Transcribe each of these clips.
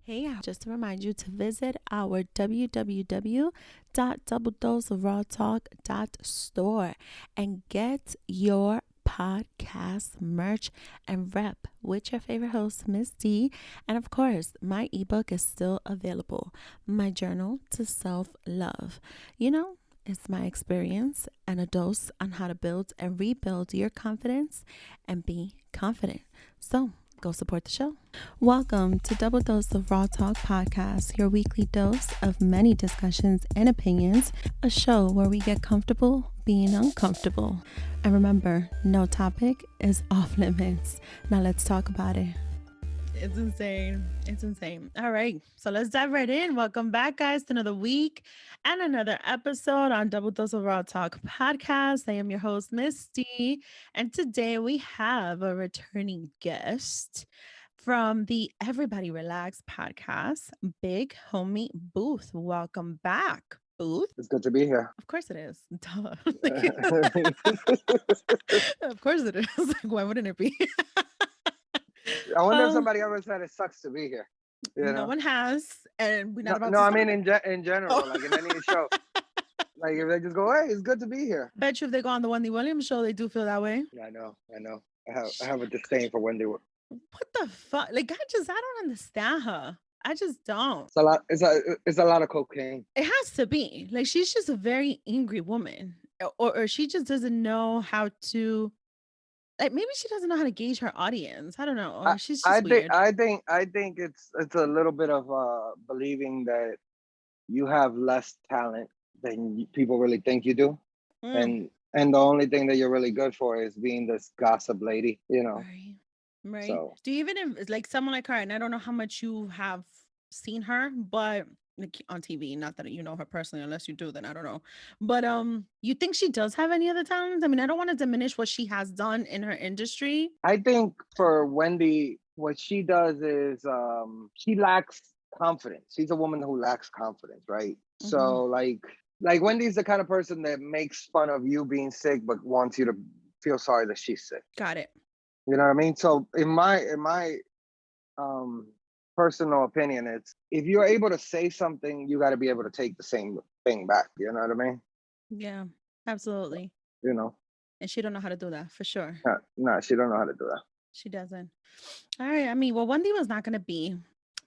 Hey, just to remind you to visit our www.doubledoseofrawtalk.store and get your podcast merch and rep with your favorite host, Miss D. And of course, my ebook is still available. My journal to self-love. It's my experience and a dose on how to build and rebuild your confidence and be confident. So go support the show. Welcome to Double Dose of Raw Talk Podcast, your weekly dose of many discussions and opinions, a show where we get comfortable being uncomfortable. And remember, no topic is off limits. Now let's talk about it. It's insane. It's insane. All right. So let's dive right in. Welcome back, guys, to another week and another episode on Double Dose of Raw Talk Podcast. I am your host, Misty. And today we have a returning guest from the Everybody Relax podcast, Big Homie Booth. Welcome back, Booth. It's good to be here. Of course it is. Duh. Of course it is. Why wouldn't it be? I wonder if somebody ever said it sucks to be here. No one has, and we're not about No, to I start. mean in general, like in any show. Like if they just go, hey, it's good to be here. Bet you if they go on the Wendy Williams show, they do feel that way. Yeah, I know. I have a disdain for Wendy. What the fuck? Like, I don't understand her. I just don't. It's a lot. It's a lot of cocaine. It has to be. Like, she's just a very angry woman, or she just doesn't know how to. Like, maybe she doesn't know how to gauge her audience. I don't know. Or she's just weird. I think it's a little bit of believing that you have less talent than people really think you do, and the only thing that you're really good for is being this gossip lady, Right. So Do you even like someone like her? And I don't know how much you have seen her, but like on TV, not that you know her personally, unless you do, then I don't know. But you think she does have any other talents? I mean, I don't want to diminish what she has done in her industry. I think for Wendy, what she does is she lacks confidence. She's a woman who lacks confidence, right? Mm-hmm. So like Wendy's the kind of person that makes fun of you being sick, but wants you to feel sorry that she's sick. Got it. You know what I mean? So in my personal opinion, it's if you're able to say something, you got to be able to take the same thing back. You know what I mean? Yeah, absolutely. You know. And she don't know how to do that for sure. No, she don't know how to do that. She doesn't. All right. I mean, well, Wendy was not going to be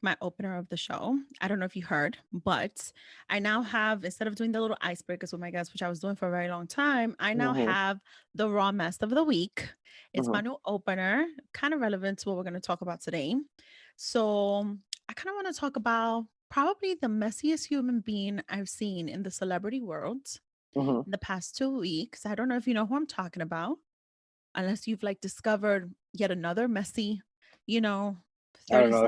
my opener of the show. I don't know if you heard, but I now have, instead of doing the little icebreakers with my guests, which I was doing for a very long time, I now have the raw mess of the week. It's my new opener, kind of relevant to what we're going to talk about today. So I kind of want to talk about probably the messiest human being I've seen in the celebrity world in the past 2 weeks. I don't know if you know who I'm talking about, unless you've like discovered yet another messy, I don't know.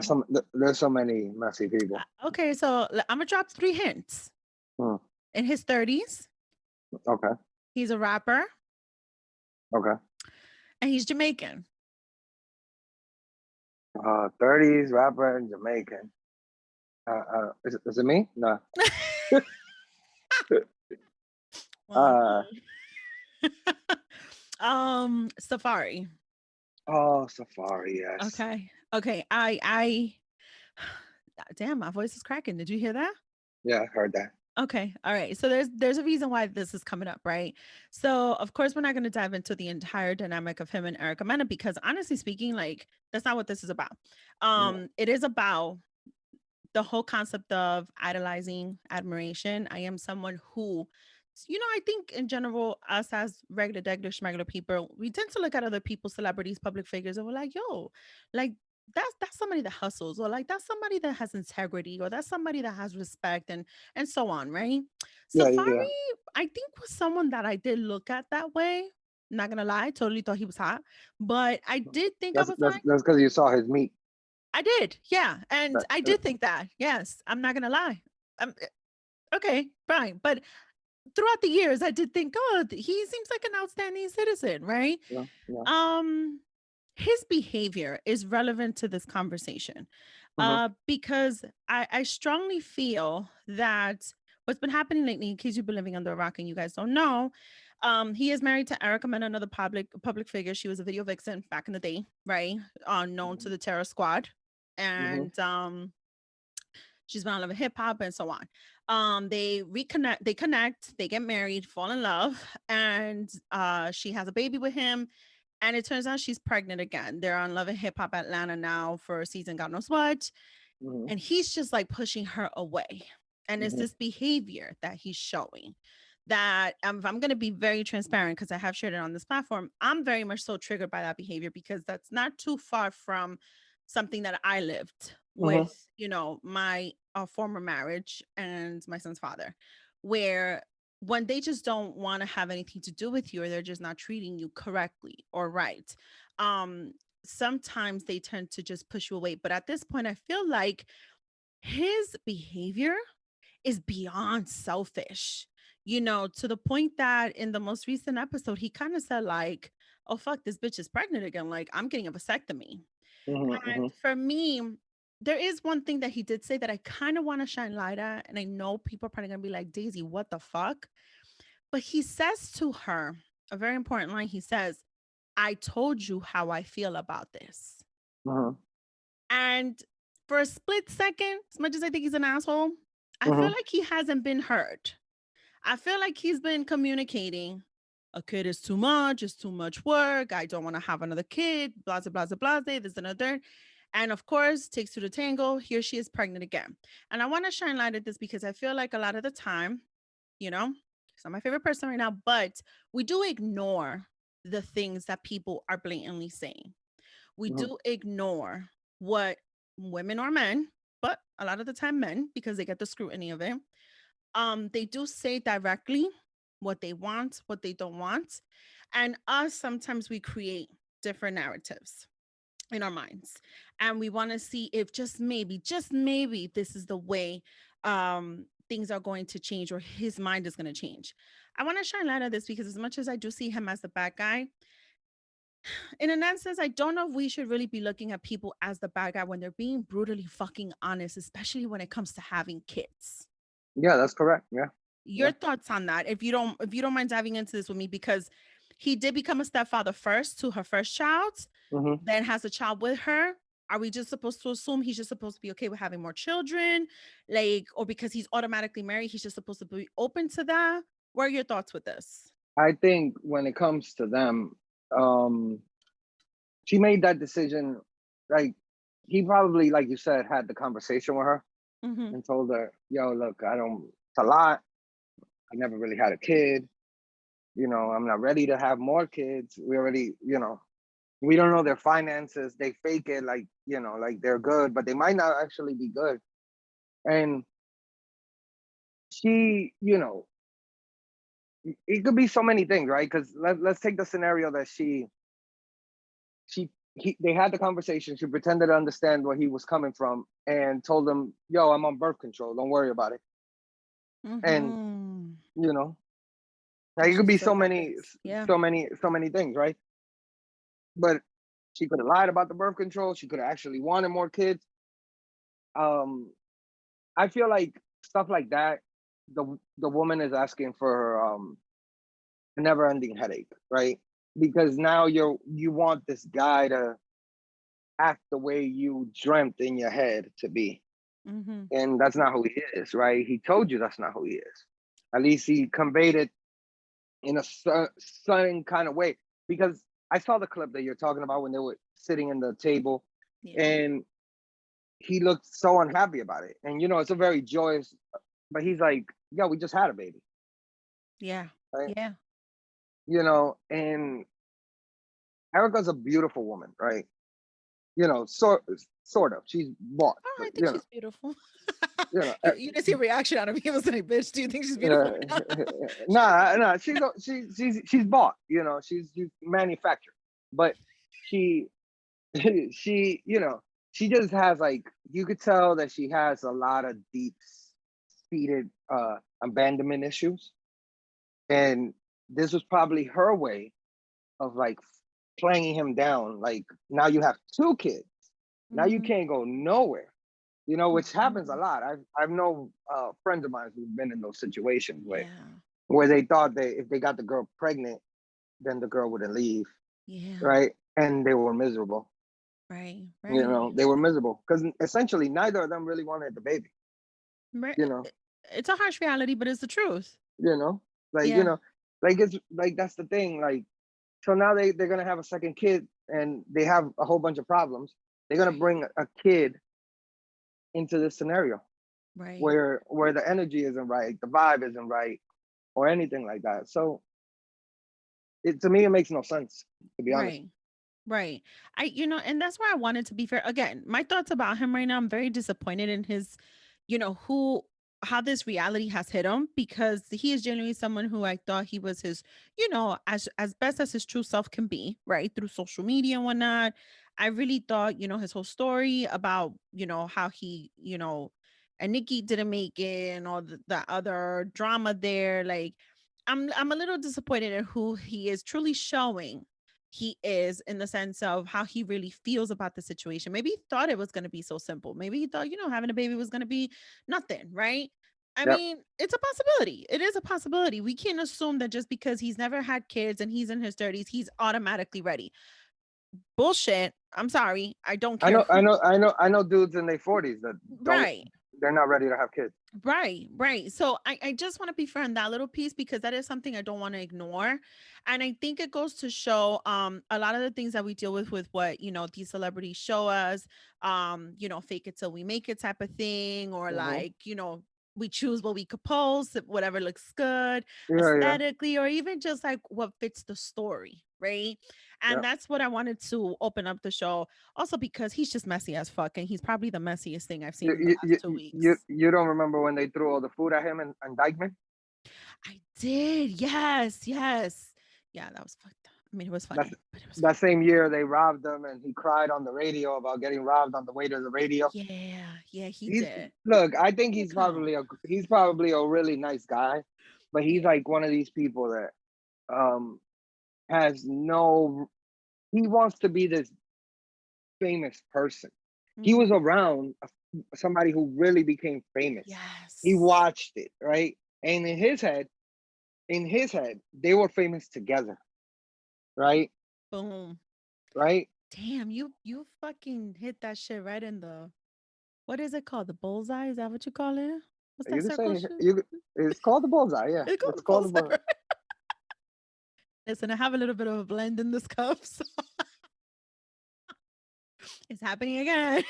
There's so many messy people. Okay, so I'm gonna drop 3 hints. In his 30s. Okay. He's a rapper. Okay. And he's Jamaican. 30s, rapper, and Jamaican. Is it me? No. Safari. Oh, Safari, yes. Okay. I damn, my voice is cracking. Did you hear that? Yeah, I heard that. Okay. All right. So there's a reason why this is coming up, right? So of course we're not going to dive into the entire dynamic of him and Erica Mena because honestly speaking, like that's not what this is about. It is about the whole concept of idolizing admiration. I am someone who, I think in general, us as regular schmegular people, we tend to look at other people, celebrities, public figures, and we're like, yo, like that's somebody that hustles, or like that's somebody that has integrity, or that's somebody that has respect, and so on, right? Safari, I think was someone that I did look at that way. Not gonna lie, totally thought he was hot, but I did think that's because you saw his meat. I did, yeah, and I did think that. Yes, I'm not gonna lie. Okay, fine, but throughout the years, I did think, oh, he seems like an outstanding citizen, right? Yeah. His behavior is relevant to this conversation because I strongly feel that what's been happening lately, in case you've been living under a rock and you guys don't know, he is married to Erica Mena, another public figure. She was a video vixen back in the day, right? Known to the Terror Squad. And She's been on Love and Hip Hop and so on. They connect, they get married, fall in love, and she has a baby with him. And it turns out she's pregnant again. They're on Love and Hip Hop Atlanta now for a season, God knows what. Mm-hmm. And he's just like pushing her away. And it's Mm-hmm. this behavior that he's showing that if I'm going to be very transparent, because I have shared it on this platform, I'm very much so triggered by that behavior because that's not too far from something that I lived Mm-hmm. with, my former marriage and my son's father, where when they just don't want to have anything to do with you or they're just not treating you correctly or right, um, sometimes they tend to just push you away. But at this point, I feel like his behavior is beyond selfish, to the point that in the most recent episode, he kind of said, like, oh, fuck, this bitch is pregnant again. Like, I'm getting a vasectomy. Mm-hmm. And for me, there is one thing that he did say that I kind of want to shine light at. And I know people are probably going to be like, Daisy, what the fuck? But he says to her a very important line. He says, I told you how I feel about this. Mm-hmm. And for a split second, as much as I think he's an asshole, I feel Mm-hmm. like he hasn't been heard. I feel like he's been communicating. A kid is too much. It's too much work. I don't want to have another kid. Blah, blah, blah, blah. This and another. And of course, takes two to tango. Here she is pregnant again. And I want to shine light at this because I feel like a lot of the time, he's not my favorite person right now, but we do ignore the things that people are blatantly saying. We Mm-hmm. do ignore what women or men, but a lot of the time men, because they get the scrutiny of it, they do say directly what they want, what they don't want. And us, sometimes we create different narratives in our minds. And we want to see if just maybe this is the way things are going to change or his mind is going to change. I want to shine light on this because as much as I do see him as the bad guy, in an instance, I don't know if we should really be looking at people as the bad guy when they're being brutally fucking honest, especially when it comes to having kids. Yeah, that's correct. Yeah. Your Yeah. thoughts on that, if you don't mind diving into this with me, because he did become a stepfather first to her first child, Mm-hmm. then has a child with her. Are we just supposed to assume he's just supposed to be okay with having more children? Like, or because he's automatically married, he's just supposed to be open to that? What are your thoughts with this? I think when it comes to them, um, she made that decision. Like he probably, like you said, had the conversation with her Mm-hmm. and told her, "Yo, look, I don't. It's a lot. I never really had a kid. I'm not ready to have more kids. We already, we don't know their finances. They fake it like they're good, but they might not actually be good." And she, it could be so many things, right? Because let's take the scenario that they had the conversation. She pretended to understand where he was coming from and told him, "Yo, I'm on birth control. Don't worry about it." And Mm-hmm. you know, like And it could she be still so got many, kids. Yeah. so many things, right? But she could have lied about the birth control. She could have actually wanted more kids. Um, I feel like stuff like that. The woman is asking for a never-ending headache, right? Because now you want this guy to act the way you dreamt in your head to be. Mm-hmm. And that's not who he is, right? He told you that's not who he is. At least he conveyed it in a certain kind of way. Because I saw the clip that you're talking about when they were sitting in the table, Yeah. and he looked so unhappy about it. And it's a very joyous, but he's like, "Yo, we just had a baby," Yeah. right? Yeah. And Erica's a beautiful woman, right? Sort of. She's bought, Oh, but I think she's beautiful. you know, You didn't see a reaction out of me. He was like, bitch, do you think she's beautiful or not? nah, she's bought. She's manufactured, but she she just has, like, you could tell that she has a lot of deep seated abandonment issues, and this was probably her way of, like, playing him down. Like, now you have two kids, now you Mm-hmm. can't go nowhere. Which happens a Mm-hmm. lot. I've known friends of mine who've been in those situations Yeah. where they thought that if they got the girl pregnant, then the girl wouldn't leave, Yeah. right? And they were miserable. Right. Right. They were miserable because essentially neither of them really wanted the baby. Right. you know, It's a harsh reality, but it's the truth. you know, like, Yeah. like it's like that's the thing. Like, so now they're gonna have a second kid and they have a whole bunch of problems. They're gonna Right. bring a kid into this scenario Right. where the energy isn't right, the vibe isn't right, or anything like that. So it to me it makes no sense, to be honest. Right. Right. And that's why I wanted to be fair. Again, my thoughts about him right now, I'm very disappointed in his, who how this reality has hit him because he is genuinely someone who I thought he was his, as best as his true self can be, right? Through social media and whatnot. I really thought, his whole story about, how he, and Nikki didn't make it and all the other drama there. Like I'm a little disappointed in who he is truly showing he is in the sense of how he really feels about the situation. Maybe he thought it was going to be so simple. Maybe he thought, having a baby was going to be nothing, right? I Yep. mean, it's a possibility. It is a possibility. We can't assume that just because he's never had kids and he's in his 30s, he's automatically ready. Bullshit. I'm sorry. I don't I care know, I who. know, I know, I know dudes in their 40s that don't, Right. they're not ready to have kids. Right, right. So I just want to be fair on that little piece because that is something I don't want to ignore. And I think it goes to show a lot of the things that we deal with what, these celebrities show us, fake it till we make it type of thing, or Hmm. like, we choose what we could post, whatever looks good Yeah, yeah, aesthetically, or even just like what fits the story, right? And yeah. that's what I wanted to open up the show. Also, because he's just messy as fuck, and he's probably the messiest thing I've seen You, in the you, last you, two you, weeks. you don't remember when they threw all the food at him and Dykeman? I did. Yes, yes. Yeah, that was fucked up. I mean, it was That's funny, but it was that fucked up. same year they robbed him and he cried on the radio about getting robbed on the way to the radio. Yeah, yeah, he He's did. look, I think Like, come. he's probably a really nice guy, but he's Yeah. like one of these people that um has no he wants to be this famous person. He was Mm, around somebody who really became famous. He yes. watched it, right? And in his head, they were famous together, right? Boom. Right? Damn, you fucking hit that shit right in the what is it called? The bullseye? Is that what you call it? What's You that can circle say shit? it's called the bullseye. Yeah, It's called it's the called the bullseye. bullseye. Right? Listen, I have a little bit of a blend in this cup, so it's happening again.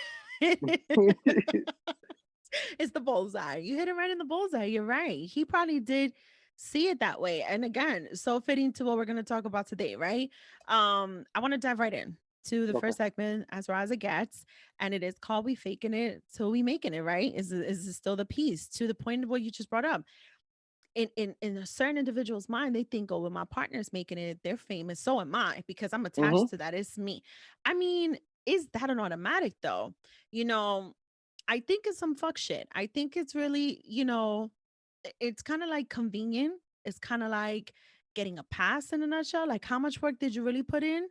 It's the bullseye. You hit it right in the bullseye. You're right. He probably did see it that way. And again, so fitting to what we're going to talk about today, right? I want to dive right in to the Okay. first segment as raw as it gets, and it is called "We Faking It Till We Making It." Right? Is it still the piece to the point of what you just brought up? In a certain individual's mind, they think, oh, when my partner's making it, they're famous. So am I because I'm Mm-hmm. attached to that. It's me. I mean, is that an automatic though? You know, I think it's some fuck shit. I think it's really, it's kind of like convenient. It's kind of like getting a pass in a nutshell. Like how much work did you really put in?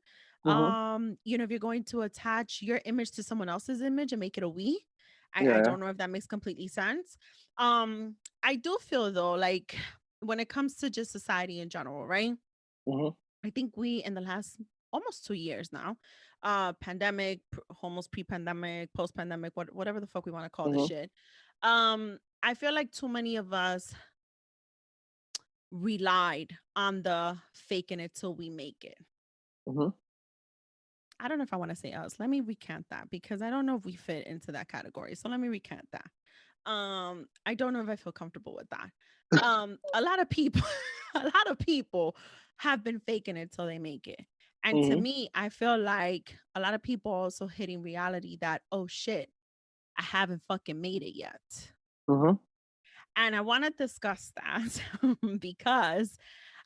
Mm-hmm. If you're going to attach your image to someone else's image and make it a we, I Yeah. don't know if that makes completely sense. I do feel though, like when it comes to just society in general, right? Mm-hmm. I think we in the last almost 2 years now, pandemic, almost pre-pandemic, post-pandemic, whatever the fuck we want to call this Mm-hmm. shit. I feel like too many of us relied on the faking it till we make it. Mm-hmm. I don't know if I want to say us. Let me recant that because I don't know if we fit into that category. So let me recant that. I don't know if I feel comfortable with that. A lot of people, a lot of people have been faking it till they make it. And to Mm-hmm. me, I feel like a lot of people are also hitting reality that, oh shit, I haven't fucking made it yet. Mm-hmm. And I want to discuss that because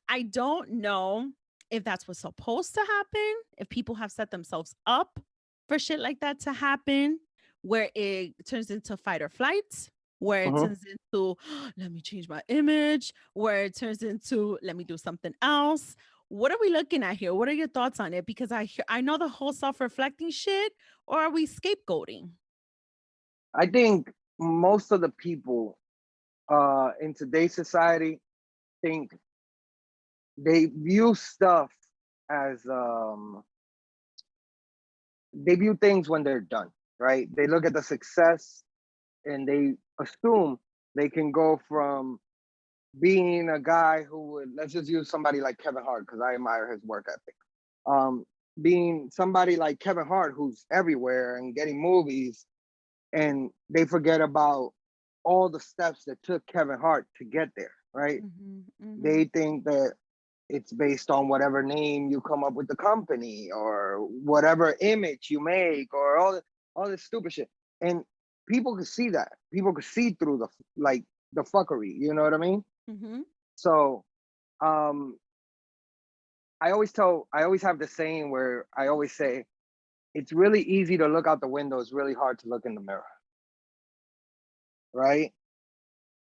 I don't know if that's what's supposed to happen, if people have set themselves up for shit like that to happen, where it turns into fight or flight, where it Mm-hmm. turns into, let me change my image, where it turns into, let me do something else. What are we looking at here? What are your thoughts on it? Because I know the whole self-reflecting shit, or are we scapegoating? I think most of the people in today's society think they view stuff as they view things when they're done, right? They look at the success and they assume They can go from being a guy who would, let's just use somebody like Kevin Hart because I admire his work ethic. Um, Being somebody like Kevin Hart who's everywhere and getting movies, and they forget about all the steps that took Kevin Hart to get there, right? Mm-hmm. Mm-hmm. They think that it's based on whatever name you come up with the company or whatever image you make or all this stupid shit. And people could see that. People could see through the fuckery. You know what I mean? Mm-hmm. So um I always have the saying where I always say it's really easy to look out the window, it's really hard to look in the mirror, right?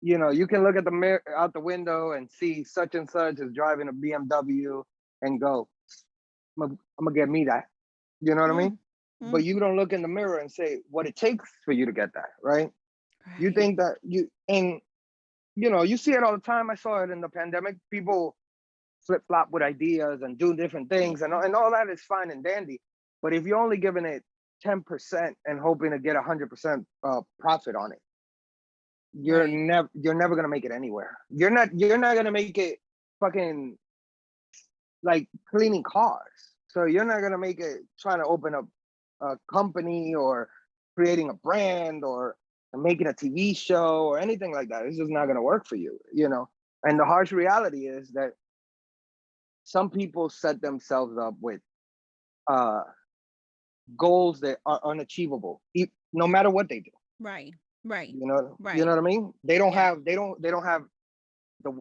You know, you can look at the mirror out the window and see such and such is driving a BMW and go, I'm gonna get me that. You know what I mean? But Mm-hmm. you don't look in the mirror and say what it takes for you to get that, right? You Right. think that you and you know, you see it all the time. I saw it in the pandemic. People flip flop with ideas and do different things, Mm-hmm. and all that is fine and dandy. But if you're only giving it 10% and hoping to get 100% profit on it, Right. you're never gonna make it anywhere. You're not gonna make it fucking like cleaning cars. So you're not gonna make it trying to open up a company or creating a brand or making a TV show or anything like that. It's just not gonna work for you, you know. And the harsh reality is that some people set themselves up with uh goals that are unachievable, no matter what they do. Right. Right. You know Right. what I mean? They don't Yeah. have they don't have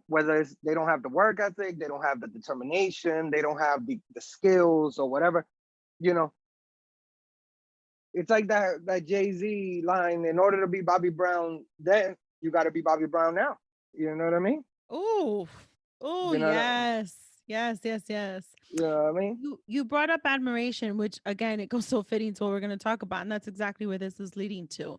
whether it's they don't have the work ethic, they don't have the determination, they don't have the skills or whatever. You know, it's like that Jay-Z line, in order to be Bobby Brown then, you gotta be Bobby Brown now. You know what I mean? Oh. Oh You know what yes. Yes. Yes. Yes. you know what I mean? You brought up admiration, which again it goes so fitting to what we're going to talk about, and that's exactly where this is leading to.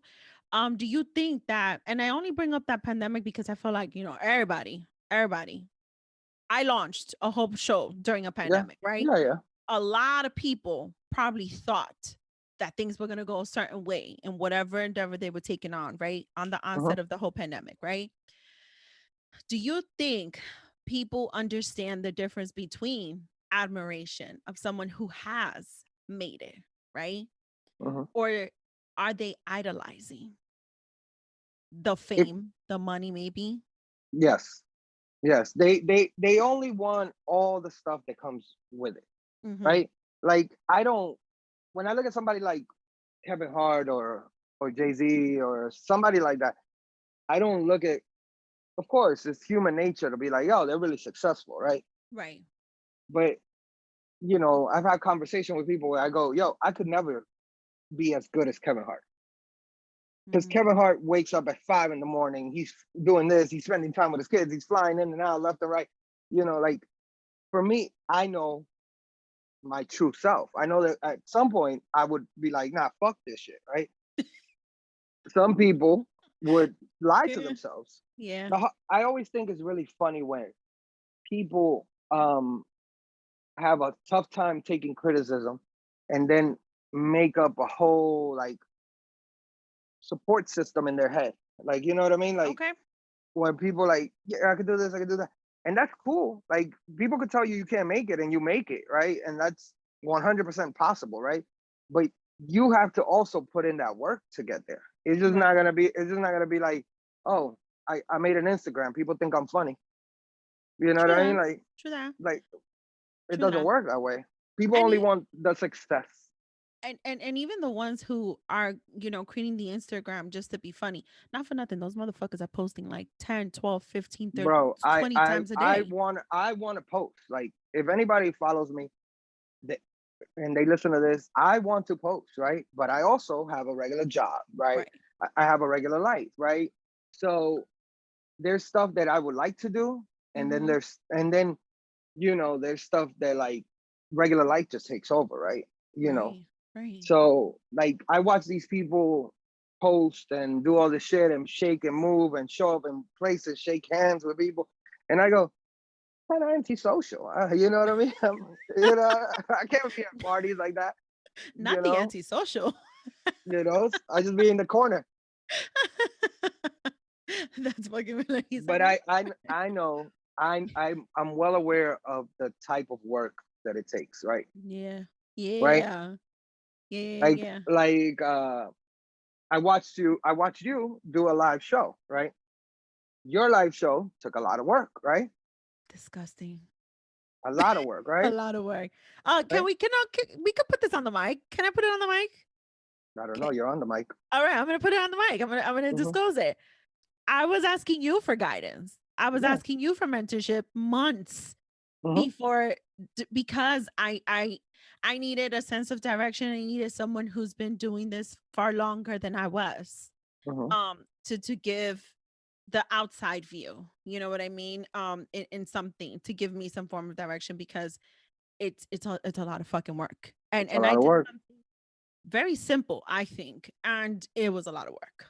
Do you think that? And I only bring up that pandemic because I feel like everybody. I launched a whole show during a Yeah. pandemic, right? Yeah, yeah. A lot of people probably thought that things were going to go a certain way in whatever endeavor they were taking on, right? On the Uh-huh. onset of the whole pandemic, right? Do you think people understand the difference between admiration of someone who has made it, right? Uh-huh. Or are they idolizing the If fame, the money, maybe? yes. Yes. They only want all the stuff that comes with it, Mm-hmm. right? Like I don't when I look at somebody like Kevin Hart or Jay-Z or somebody like that, I don't look at, of course, it's human nature to be like, yo, they're really successful, right? Right. But you know, I've had conversation with people where I go, yo, I could never be as good as Kevin Hart. Because Kevin Mm-hmm. Hart wakes up at 5 in the morning, he's doing this, he's spending time with his kids, he's flying in and out, left and right. You know, like for me, I know my true self. I know that at some point I would be like, nah, fuck this shit, right? Some people would lie to Yeah. themselves. Yeah. I always think it's really funny when people have a tough time taking criticism and then make up a whole like support system in their head. Like, you know what I mean? Like Okay. when people like, yeah, I could do this, I could do that. And that's cool. Like people could tell you you can't make it and you make it, right? And that's 100% possible, right? But you have to also put in that work to get there. Right. It's just not gonna be like, oh, I made an Instagram. People think I'm funny. You know what True I mean? that. True that. Like it True doesn't that. work that way. People And only e- want the success. and even the ones who are, creating the Instagram just to be funny, not for nothing, those motherfuckers are posting like 10, 12, 15, 30, Bro, 20 times a day. I want to post. Like if anybody follows me that, and they listen to this, I want to post, right? But I also have a regular job, right? Right. I have a regular life, right? So there's stuff that I would like to do, and then Mm-hmm. you know, there's stuff that like regular life just takes over, right? You know. Right. Right. So like I watch these people post and do all this shit and shake and move and show up in places, shake hands with people, and I go, kind of antisocial. You know what I mean? You know, I can't be at parties like that. Not You the know, antisocial. I just be in the corner. That's fucking funny. He's like, But I know I'm well aware of the type of work that it takes, right? yeah, Right? yeah, yeah, Like yeah. like I watched you do a live show, right? Your live show took a lot of work, right? Disgusting. A lot of work, A right? lot of work. Right? We could put this on the mic? Can I put it on the mic? I don't know. Okay. You're on the mic. All right, I'm gonna put it on the mic. I'm gonna Hmm. disclose it. I was asking you for guidance. I was Yeah. asking you for mentorship months Hmm. before because I needed a sense of direction. I needed someone who's been doing this far longer than I was. Hmm. To give the outside view. You know what I mean? In something to give me some form of direction because it's a lot of fucking work. And It's a and I lot of did work. something very simple, I think, and it was a lot of work.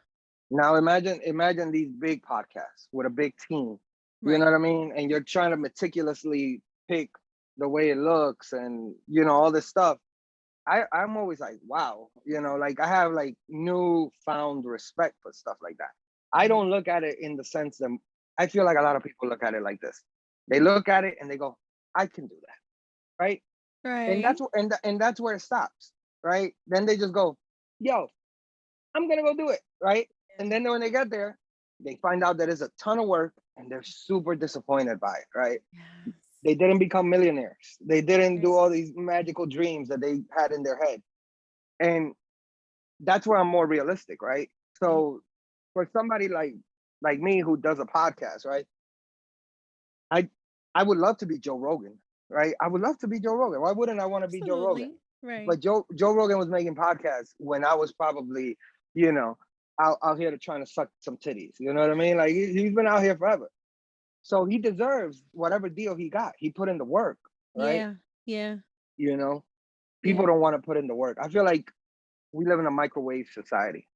Now imagine these big podcasts with a big team. You know Right. what I mean? And you're trying to meticulously pick the way it looks and all this stuff. I'm always like, wow, like I have like newfound respect for stuff like that. I Mhm. don't look at it in the sense that I feel like a lot of people look at it like this. They look at it and they go, I can do that, right? And Right. that's where it stops, right? Then they just go, yo, I'm gonna go do it, right? And then when they get there, they find out that it's a ton of work and they're super disappointed by it, right? Yes. They didn't become millionaires. They didn't Right. do all these magical dreams that they had in their head. And that's where I'm more realistic, right? Yeah. So for somebody like me who does a podcast, right? I I would love to be Joe Rogan, right? I would love to be Joe Rogan. Why wouldn't I want to be Joe Rogan? Absolutely. Right. But Joe Rogan was making podcasts when I was probably, you know, out here trying to suck some titties. You know what I mean? Like he's been out here forever. So he deserves whatever deal he got. He put in the work, right? Yeah. Yeah. You know, people Yeah. don't want to put in the work. I feel like we live in a microwave society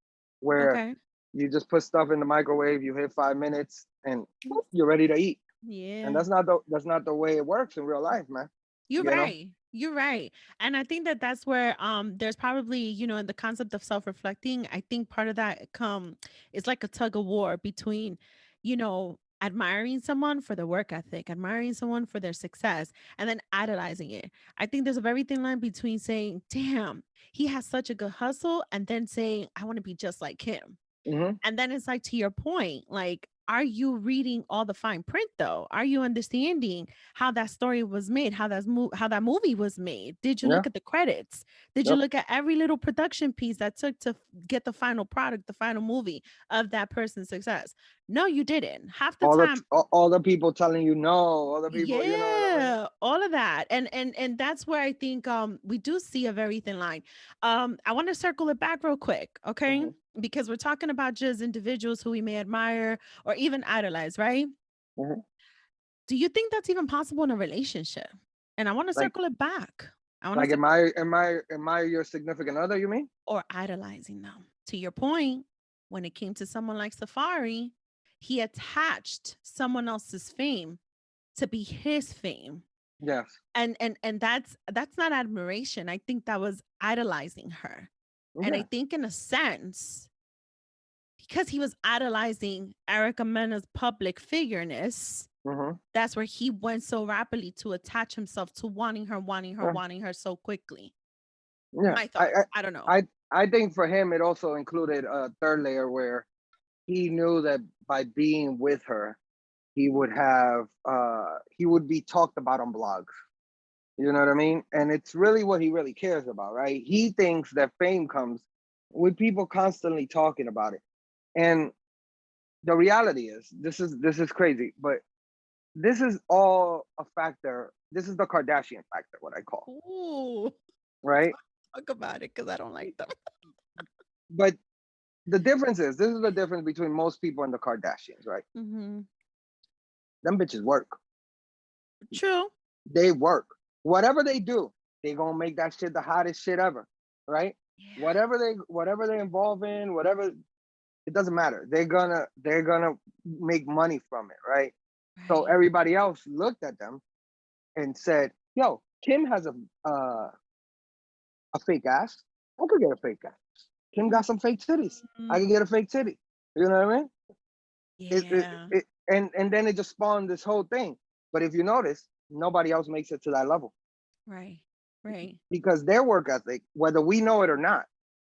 where Okay. you just put stuff in the microwave, you hit 5 minutes, and you're ready to eat. And Yeah. that's not the way it works in real life, man. You're You know? right. You're right. And I think that that's where there's probably, in the concept of self-reflecting, I think part of that is like a tug of war between, admiring someone for their work ethic, admiring someone for their success, and then idolizing it. I think there's a very thin line between saying, "Damn, he has such a good hustle," and then saying, "I want to be just like him." Hmm. And then it's like to your point, like, are you reading all the fine print though? Are you understanding how that story was made, how that movie was made? Did you Yeah. look at the credits? Did you Yep. look at every little production piece that took to get the final product, the final movie of that person's success? No, you didn't. Half the time, All the people telling you no, all the people, you know what I mean? yeah, all of that. And that's where I think we do see a very thin line. I want to circle it back real quick, okay? Hmm. Because we're talking about just individuals who we may admire or even idolize, right? Hmm. Do you think that's even possible in a relationship? And I want to Like circle it back. I want to like circle am I your significant other, you mean? or idolizing them. To your point, when it came to someone like Safari, he attached someone else's fame to be his fame. Yes. And that's not admiration. I think that was idolizing her. And I Yeah. think in a sense, because he was idolizing Erica Mena's public figureness, Hmm. that's where he went so rapidly to attach himself to wanting her, wanting her, Yeah. wanting her so quickly. Yeah. My thoughts. I don't know. I think for him it also included a third layer where he knew that by being with her, he would be talked about on blogs. You know what I mean? And it's really what he really cares about, right? He thinks that fame comes with people constantly talking about it. And the reality is, this is crazy, but this is all a factor. This is the Kardashian factor, what I call, Ooh, right? talk about it because I don't like them. But the difference is, this is the difference between most people and the Kardashians, right? Hmm. Them bitches work. True. They work. Whatever they do, they gonna make that shit the hottest shit ever, right? Yeah. Whatever they involve in, whatever, it doesn't matter. They're gonna make money from it, right? So Right. everybody else looked at them and said, "Yo, Kim has a fake ass. I could get a fake ass. Kim got some fake titties. I could get a fake titty. You know what I mean?" Yeah. And then it just spawned this whole thing. But if you notice, nobody else makes it to that level Right. Right. because their work ethic, whether we know it or not,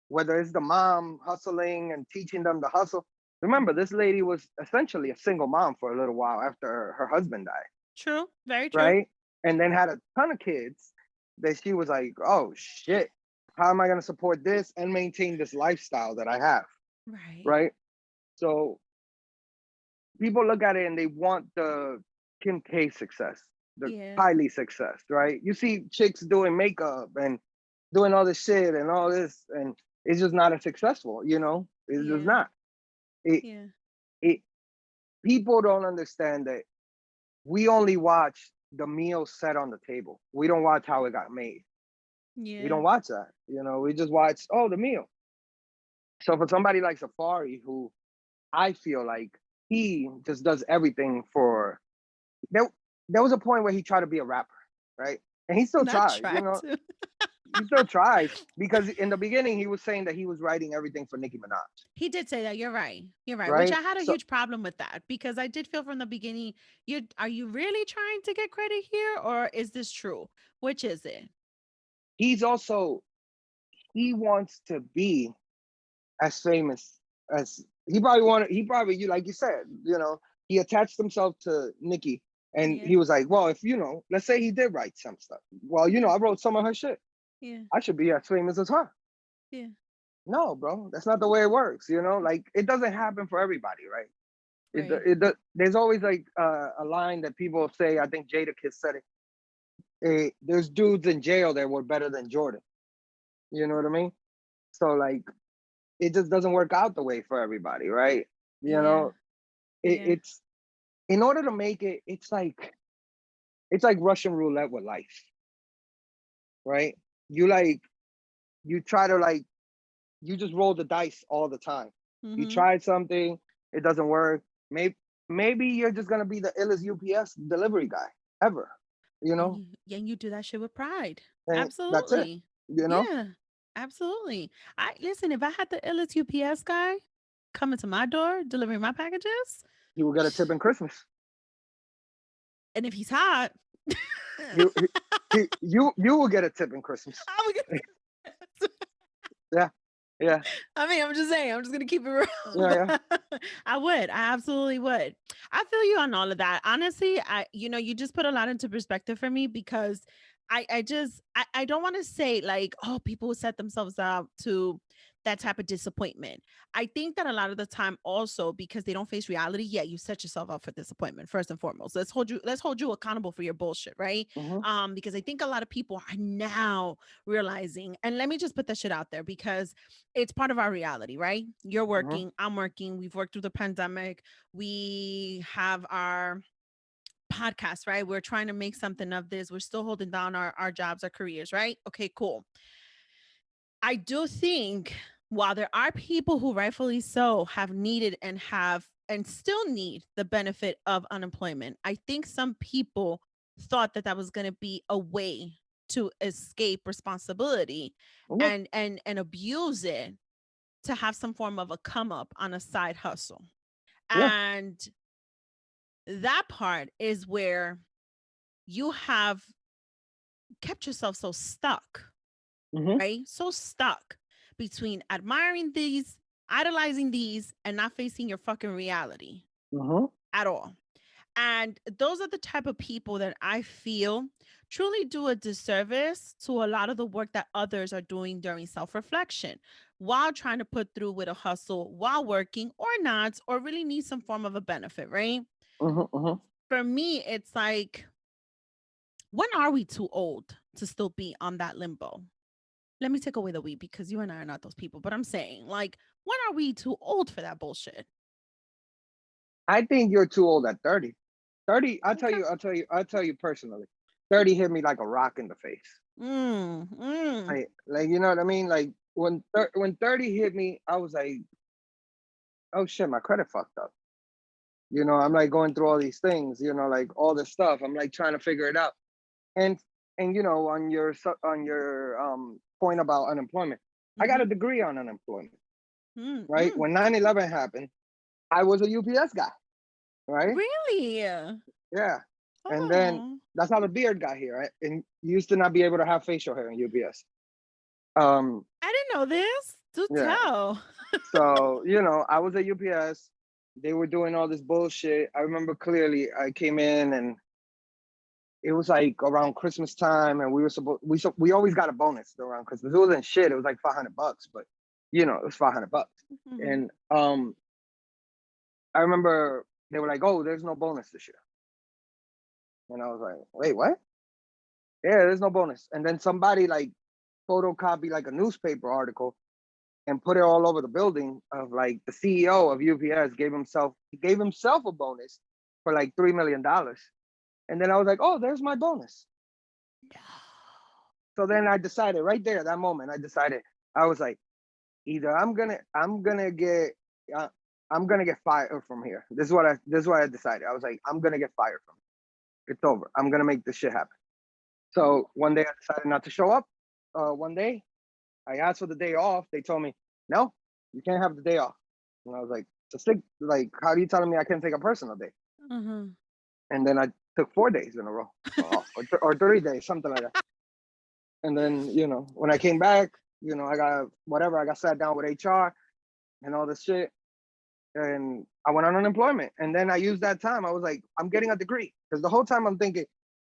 whether it's the mom hustling and teaching them to hustle. Remember, Mhm. this lady was essentially a single mom for a little while after her husband died, True. Very true. right? And then had a ton of kids that she was like, oh shit, how am I going to support this and maintain this lifestyle that I have, Right. right? So people look at it and they want the Kim K success, the Yeah. Kylie success, right? You see chicks doing makeup and doing all this shit and all this, and it's just not as successful, you know? It's just Yeah. not. It, Yeah. it People don't understand that we only watch the meal set on the table. We don't watch how it got made. We Yeah. don't watch that. You know, we just watch, oh, the meal. So for somebody like Safari, who I feel like he just does everything for there, there was a point where he tried to be a rapper, right? And he still Not tries, you tried know, to. he still tries because in the beginning he was saying that he was writing everything for Nicki Minaj, He did say that. You're right. You're right. Which right? I had a So huge problem with that because I did feel from the beginning, you are you really trying to get credit here or is this true? Which is it? he's also he wants to be as famous as he probably you like you said, you know, he attached himself to Nicki and Yeah. he was like, well, if you know, let's say he did write some stuff. Well, you know, Yeah. I wrote some of her shit. Yeah. I should be as famous as her. Yeah. No, bro, that's not the way it works. You know, like it doesn't happen for everybody, right? Right. There's always like a line that people say. I think Jadakiss said it. There's dudes in jail that were better than Jordan. You know what I mean? So like, it just doesn't work out the way for everybody, right? You Yeah. know, Yeah. it's in order to make it. It's like Russian roulette with life, right? You like you try to like you just roll the dice all the time. You Mhm. tried something, it doesn't work. Maybe you're just gonna be the illest UPS delivery guy ever, you know, And you do that shit with pride. and that's it, Absolutely. you know. Yeah. Absolutely. I listen, if I had the illest UPS guy coming to my door delivering my packages, You will get a tip in Christmas. and if he's hot, You you will get a tip in Christmas. I would get Yeah, yeah, I mean, I'm just saying, I'm just gonna keep it real. yeah, yeah. But I would. I absolutely would. I feel you on all of that. Honestly, you just put a lot into perspective for me because I don't want to say like, oh, people set themselves up to that type of disappointment. I think that a lot of the time also because they don't face reality, yeah, you set yourself up for disappointment first and foremost. Let's hold you accountable for your bullshit, right? Mm-hmm, Because I think a lot of people are now realizing, and let me just put that shit out there because it's part of our reality, right? You're mm-hmm, working, I'm working, we've worked through the pandemic, we have our podcast, right? We're trying to make something of this. We're still holding down our jobs, our careers, right? Okay, cool. I do think while there are people who rightfully so have needed and have and still need the benefit of unemployment, I think some people thought that that was going to be a way to escape responsibility mm-hmm. and abuse it to have some form of a come up on a side hustle. Yeah, And that part is where you have kept yourself so stuck, mm-hmm, right? So stuck between admiring these, idolizing these, and not facing your fucking reality mm-hmm. at all. And those are the type of people that I feel truly do a disservice to a lot of the work that others are doing during self reflection while trying to put through with a hustle while working or not, or really need some form of a benefit, right? Mm-hmm, mm-hmm. For me, it's like, when are we too old to still be on that limbo? Let me take away the we because you and I are not those people, but I'm saying, like, when are we too old for that bullshit? I think you're too old at 30. 30, Okay. I'll tell you personally. 30 hit me like a rock in the face. Mm, mm, Like you know what I mean? Like when 30 hit me, I was like, oh shit, my credit fucked up. You know, I'm like going through all these things, you know, like all this stuff. I'm like trying to figure it out. And you know, on your point about unemployment, I got mm-hmm, a degree on unemployment, mm, right? mm. When 9/11 happened, I was a UPS guy, right? Really? Yeah. And then Oh, that's how the beard got here, right? And you used to not be able to have facial hair in UPS. I didn't know this. Do Yeah. tell. So, I was at UPS. They were doing all this bullshit. I remember clearly I came in and it was like around Christmas time, and we always got a bonus around Christmas. It wasn't shit. It was like $500, but it was $500. Mhm. And I remember they were like, "Oh, there's no bonus this year," and I was like, "Wait, what? Yeah, there's no bonus." And then somebody like photocopy like a newspaper article and put it all over the building of like the CEO of UPS gave himself a bonus for like $3 million. And then I was like, "Oh, there's my bonus." No. So then I decided right there, that moment, I was like, either uh, I'm gonna get fired from here. This is what I decided. I was like, I'm gonna get fired from here. It's over. I'm gonna make this shit happen. So one day I decided not to show up. One day I asked for the day off. They told me, no, you can't have the day off. And I was like, how are you telling me I can't take a personal day? Mhm. And then I took 4 days in a row off, or 3 days, something like that. And then, when I came back, I got sat down with HR and all this shit. And I went on unemployment. And then I used that time. I was like, I'm getting a degree. Because the whole time I'm thinking,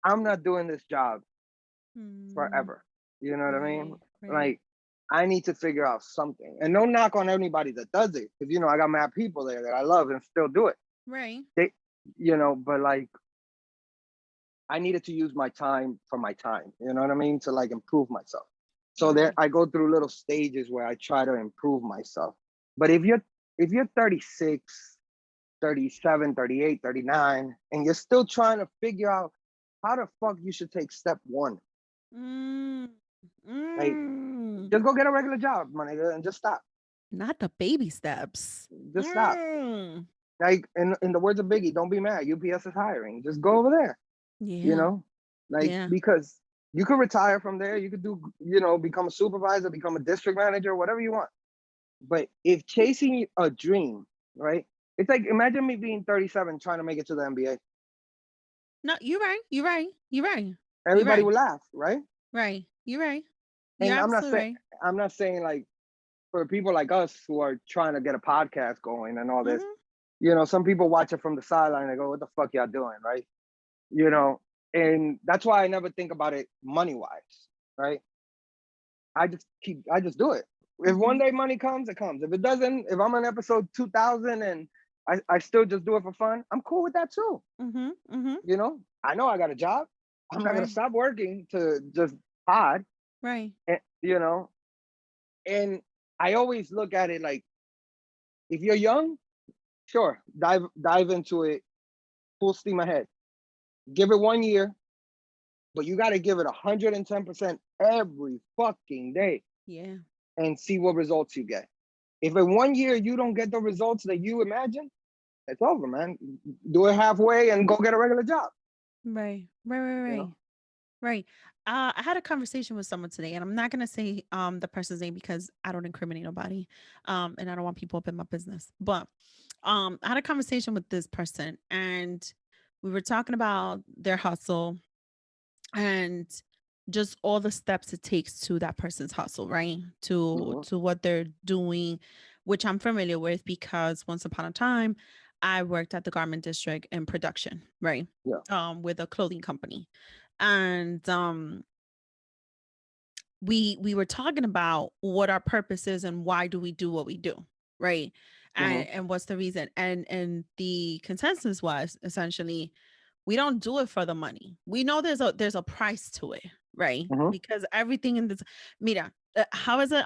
I'm not doing this job Mm. forever. You know what I mean? Right. Right. Like, I need to figure out something. And no knock on anybody that does it. Because, I got mad people there that I love and still do it. Right. They, but like, I needed to use my time for my time. You know what I mean? To like improve myself. So there, Right. I go through little stages where I try to improve myself. But if you're 36, 37, 38, 39, and you're still trying to figure out how the fuck you should take step one, Mm. like Mm. just go get a regular job, my nigga, and just stop. Not the baby steps. Just stop. Mm. Like in the words of Biggie, don't be mad. UPS is hiring. Just go over there. You Yeah. know, like Yeah. because you could retire from there. You could do, become a supervisor, become a district manager, whatever you want. But if chasing a dream, right? It's like imagine me being 37 trying to make it to the NBA. No, you're right. You're right. You're right. You're Everybody right. would laugh, right? Right. You're right. You're And I'm not absolutely saying right. I'm not saying like for people like us who are trying to get a podcast going and all this, Mhm. some people watch it from the sideline and go, "What the fuck y'all doing?" Right? You know, and that's why I never think about it money wise, right? I just do it. If one Mhm. day money comes, it comes. If it doesn't, if I'm on episode 2000 and I still just do it for fun, I'm cool with that too. Mhm. Mhm. I know I got a job. I'm not gonna Right. stop working to just pod, Right. and, and I always look at it like if you're young, sure, dive into it full steam ahead. Give it 1 year, but you got to give it 110% every fucking day Yeah. and see what results you get. If in 1 year you don't get the results that you imagine, it's over, man. Do it halfway and go get a regular job. Right. Right. Right. You know. Right. Right. I had a conversation with someone today, and I'm not gonna say the person's name because I don't incriminate nobody, and I don't want people up in my business. But I had a conversation with this person, and we were talking about their hustle and just all the steps it takes to that person's hustle, right? To Hmm. to what they're doing, which I'm familiar with because once upon a time I worked at the garment district in production, right? Yeah. With a clothing company. And we were talking about what our purpose is and why do we do what we do, right? Hmm. And what's the reason? And the consensus was essentially we don't do it for the money. We know there's a price to it, right? Hmm. Because everything in this, mira, how is it?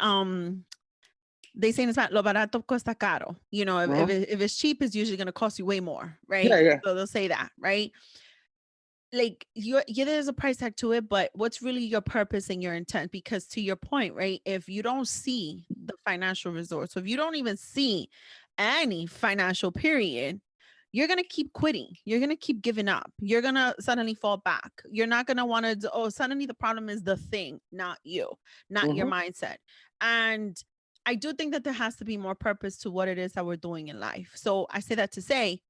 They say in Spanish, lo barato cuesta caro. If, Hmm. if it's cheap, it's usually going to cost you way more, Yeah. right? Yeah. So they'll say that, right? Like yeah, there's a price tag to it, but what's really your purpose and your intent? Because to your point, right? If you don't see the financial results, so if you don't even see any financial period, you're gonna keep quitting. You're gonna keep giving up. You're gonna suddenly fall back. You're not gonna want to. Oh, suddenly the problem is the thing, not you, not your Hmm. mindset. And I do think that there has to be more purpose to what it is that we're doing in life. So I say that to say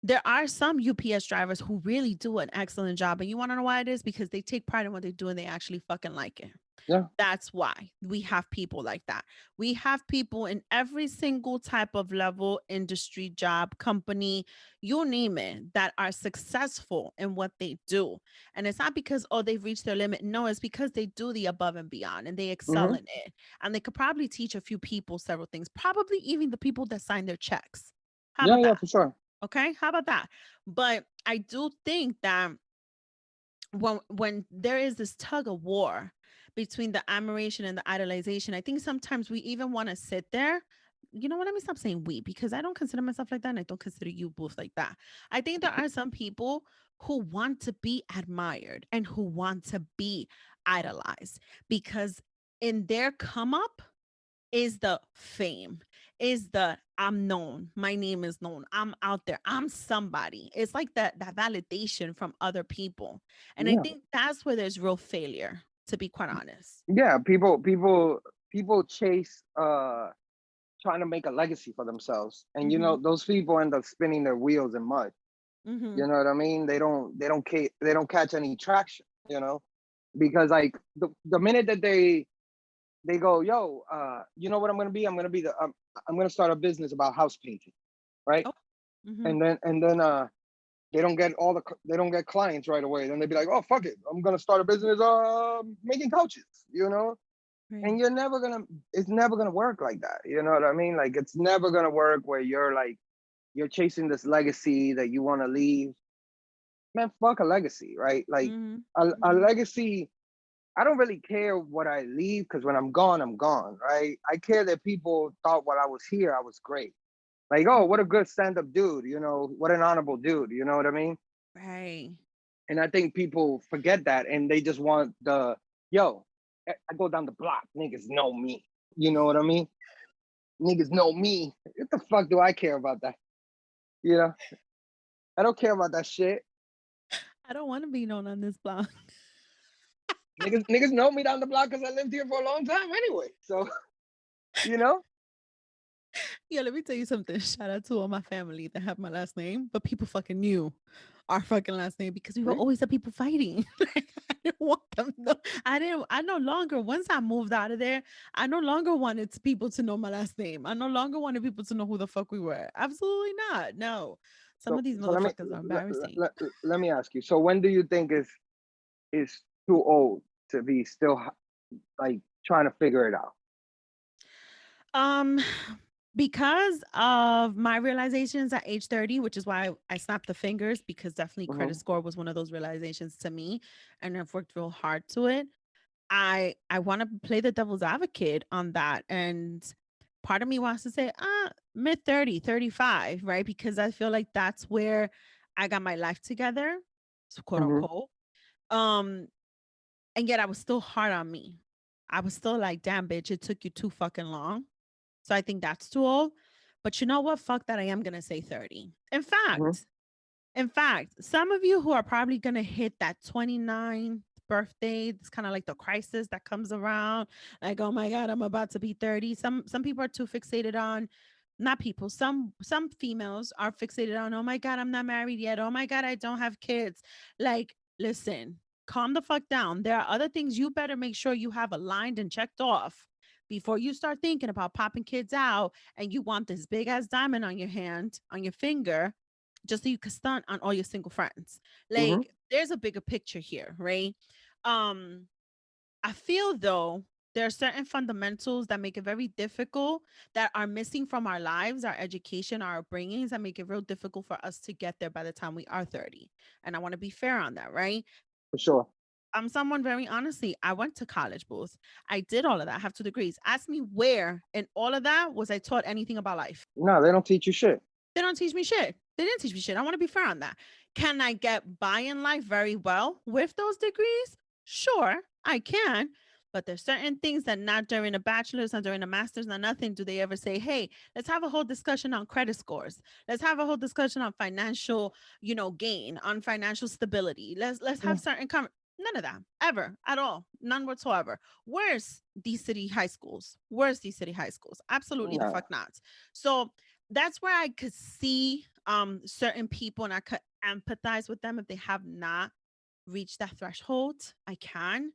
there are some UPS drivers who really do an excellent job. And you want to know why it is? Because they take pride in what they do and they actually fucking like it. Yeah. That's why we have people like that. We have people in every single type of level, industry, job, company, you name it, that are successful in what they do. And it's not because, oh, they've reached their limit. No, it's because they do the above and beyond and they excel Mm-hmm. in it. And they could probably teach a few people several things, probably even the people that sign their checks. How Yeah, about yeah, that? for sure. Okay. How about that? But I do think that when there is this tug of war between the admiration and the idolization, I think sometimes we even want to sit there. You know what? Let me stop saying we because I don't consider myself like that and I don't consider you both like that. I think there are some people who want to be admired and who want to be idolized because in their come up is the fame, is the I'm known, my name is known, I'm out there, I'm somebody. It's like that validation from other people. And I Yeah. think that's where there's real failure, to be quite honest. Yeah, people chase trying to make a legacy for themselves. And Mm-hmm. those people end up spinning their wheels in mud. Mm-hmm. You know what I mean? They don't catch any traction, because like the minute that they go, yo, you know what I'm gonna be? I'm gonna start a business about house painting, right? Oh. Mm-hmm. And then they don't get clients right away. Then they'd be like, oh fuck it, I'm gonna start a business making couches, Right. and it's never gonna work like that. You know what I mean? Like it's never gonna work where you're chasing this legacy that you want to leave. Man, fuck a legacy, right? Like Mm-hmm. a Mm-hmm. legacy. I don't really care what I leave because when I'm gone, right? I care that people thought while I was here, I was great. Like, oh, what a Mm-hmm. good stand-up dude, what an honorable dude, you know what I mean? Right. And I think people forget that and they just want yo, I go down the block, niggas know me. You know what I mean? Niggas know me. What the fuck do I care about that? You know, I don't care about that shit. I don't want to be known on this blog. Niggas know me down the block because I lived here for a long time anyway. So, you know? Yeah, let me tell you something. Shout out to all my family that have my last name, but people fucking knew our fucking last name because we were See? always the people fighting. Like, I didn't want them. No, I didn't. I no longer. Once I moved out of there, I no longer wanted people to know my last name. I no longer wanted people to know who the fuck we were. Absolutely not. No, some of So these so motherfuckers are embarrassing. let me ask you. So when do you think is too old to be still like trying to figure it out? Um, because of my realizations at age 30, which is why I snapped the fingers because definitely credit Mm-hmm. score was one of those realizations to me, and I've worked real hard to it. I want to play the devil's advocate on that. And part of me wants to say, mid 30, 35, right? Because I feel like that's where I got my life together, so quote Mm-hmm. unquote. Um, and yet I was still hard on me. I was still like, damn, bitch, it took you too fucking long. So I think that's too old. But you know what? Fuck that. I am gonna say 30. Mm-hmm. In fact, some of you who are probably going to hit that 29th birthday, it's kind of like the crisis that comes around, like, oh my God, I'm about to be 30. Some people are too fixated on, not people, some females are fixated on, oh my God, I'm not married yet. Oh my God, I don't have kids. Like, listen, calm the fuck down. There are other things you better make sure you have aligned and checked off before you start thinking about popping kids out and you want this big ass diamond on your hand, on your finger, just so you can stunt on all your single friends. Mm-hmm. Like, there's a bigger picture here, right? Um, I feel though there are certain fundamentals that make it very difficult that are missing from our lives, our education, our upbringings that make it real difficult for us to get there by the time we are 30. And I want to be fair on that, right? For sure. I'm someone very honestly, I went to college, both. I did all of that. I have 2 degrees. Ask me where in all of that was I taught anything about life. No, they don't teach you shit. They don't teach me shit. They didn't teach me shit. I want to be fair on that. Can I get by in life very well with those degrees? Sure, I can. But there's certain things that not during a bachelor's, not during a master's, not nothing do they ever say, hey, let's have a whole discussion on credit scores. Let's have a whole discussion on financial, gain, on financial stability. Let's Yeah. have certain None of that ever at all. None whatsoever. Where's these city high schools? Where's these city high schools? Absolutely the Nah. fuck not. So that's where I could see certain people and I could empathize with them if they have not reached that threshold. I can.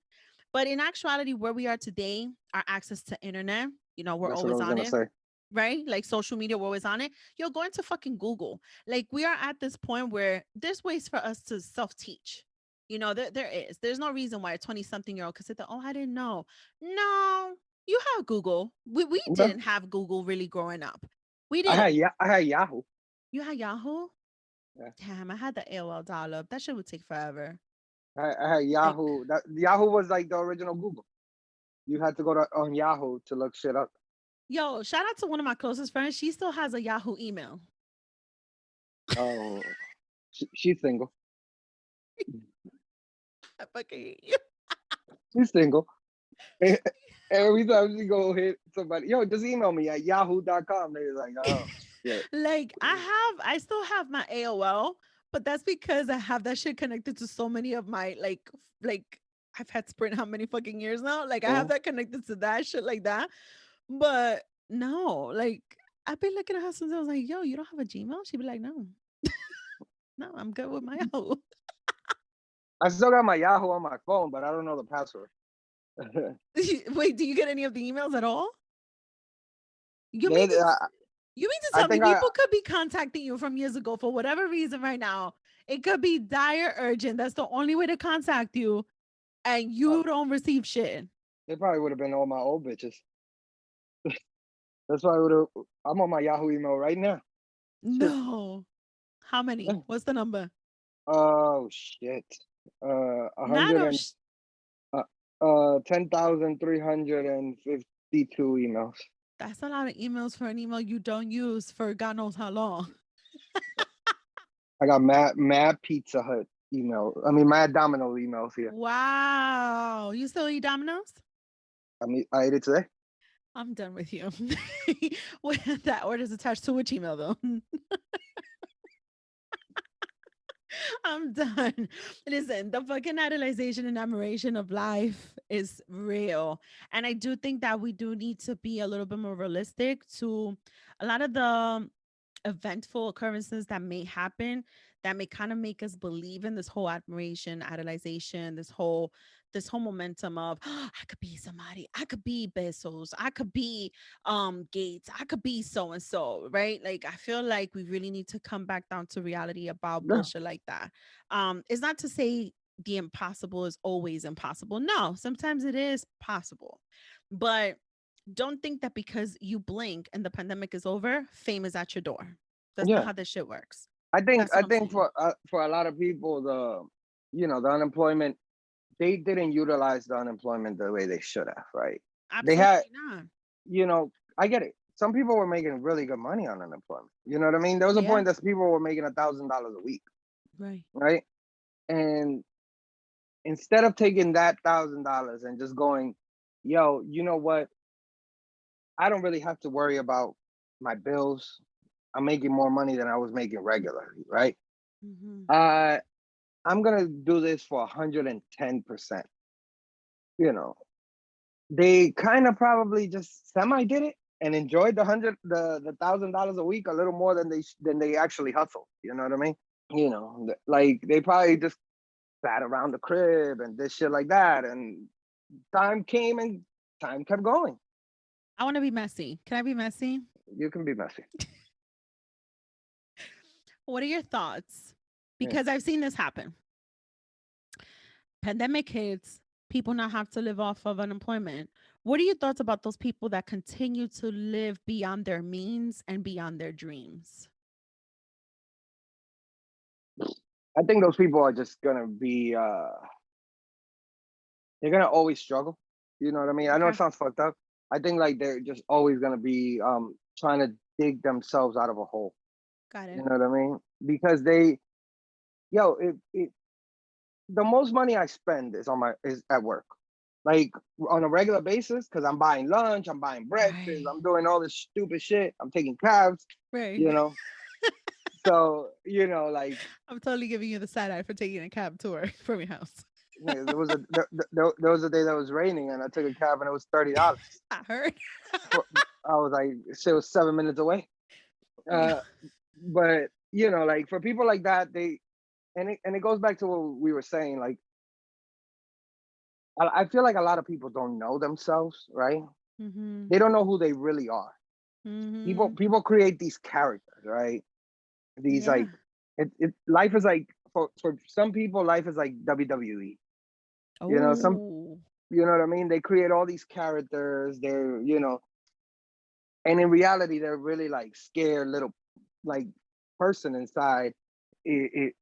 But in actuality, where we are today, our access to internet, we're That's what I always was on gonna it, say. right? Like social media, we're always on it. You're going to fucking Google. Like we are at this point where there's ways for us to self-teach. There is. There's no reason why a 20-something-year-old could sit there, oh, I didn't know. No, you have Google. We Yeah. didn't have Google really growing up. We I had didn't. Yahoo. You had Yahoo? Yeah. Damn, I had the AOL dial-up. That shit would take forever. I had Like, Yahoo. That Yahoo was like the original Google. You had to go to on Yahoo to look shit up. yo, shout out to one of my closest friends. She still has a Yahoo email. Oh, she's single. I fucking hate you. She's single. Every time she go hit somebody, yo, just email me at yahoo.com. They're like, oh shit. Like I still have my AOL, but that's because I have that shit connected to so many of my like I've had Sprint how many fucking years now? Like I have Mhm. that connected to that shit like that. But no, like I've been looking at her since I was like, yo, you don't have a Gmail? She'd be like, no, no, I'm good with my Yahoo. I still got my Yahoo on my phone, but I don't know the password. Wait, do you get any of the emails at all? You mean They, to you mean to I tell me think I people could be contacting you from years ago for whatever reason right now? It could be dire urgent. That's the only way to contact you, and you don't receive shit. they probably would have been all my old bitches. That's why I would have. I'm on my Yahoo email right now. Shit. No. How many? Yeah. What's the number? Oh shit. A Not hundred of and 10,352 emails. that's a lot of emails for an email you don't use for God knows how long. I got mad Pizza Hut email. I mean, mad Domino emails here. Wow. You still eat Domino's? I mean, I ate it today. I'm done with you. With that order's attached to which email though? I'm done. Listen, the fucking idolization and admiration of life is real. And I do think that we do need to be a little bit more realistic to a lot of the eventful occurrences that may happen that may kind of make us believe in this whole admiration, idolization, this whole momentum of I could be somebody, I could be Bezos, I could be Gates, I could be so and so, right? Like I feel like we really need to come back down to reality about Yeah, bullshit like that. It's not to say the impossible is always impossible. No, sometimes it is possible. But don't think that because you blink and the pandemic is over, fame is at your door. That's not yeah. how this shit works. I think That's I what I'm think saying. for a lot of people, the unemployment, they didn't utilize the unemployment the way they should have. Right? They had, Absolutely not. I get it. Some people were making really good money on unemployment. You know what I mean? There was a Yeah. point that people were making $1,000 a week, Right. right? And instead of taking that $1,000 and just going, yo, you know what? I don't really have to worry about my bills. I'm making more money than I was making regularly, right? Hmm. Uh, I'm gonna do this for 110%. You know, they kind of probably just semi did it and enjoyed the $1,000 a week a little more than they actually hustled. You know what I mean? Like they probably just sat around the crib and did shit like that, and time came and time kept going. I want to be messy. Can I be messy? You can be messy. What are your thoughts? Yeah. Because I've seen this happen. Pandemic hits, people now have to live off of unemployment. What are your thoughts about those people that continue to live beyond their means and beyond their dreams? I think those people are just gonna be they're gonna always struggle. You know what I mean? I know it Okay. sounds fucked up. I think like they're just always gonna be trying to dig themselves out of a hole. Got You it. know what I mean? Because they yo, the most money I spend is at work. Like on a regular basis, because I'm buying lunch, I'm buying breakfast, Right. I'm doing all this stupid shit. I'm taking cabs, Right. you know. So, like I'm totally giving you the side eye for taking a cab tour from your house. There was a day that was raining, and I took a cab, and it was $30. I heard. I was like, shit was 7 minutes away. Yeah. But like for people like that, it goes back to what we were saying. Like, I feel like a lot of people don't know themselves, right? Mm-hmm. They don't know who they really are. Mm-hmm. People create these characters, right? These Yeah. like life is like for some people, life is like WWE. Some Oh. you know what I mean? They create all these characters. And in reality, they're really like scared little like person inside. It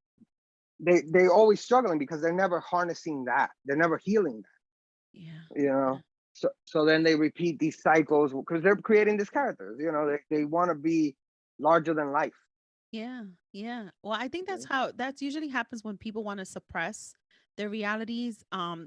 they're always struggling because they're never harnessing that. They're never healing Yeah. that. So then they repeat these cycles because they're creating these characters. They want to be larger than life. Yeah. Yeah. Well, I think that's usually happens when people want to suppress their realities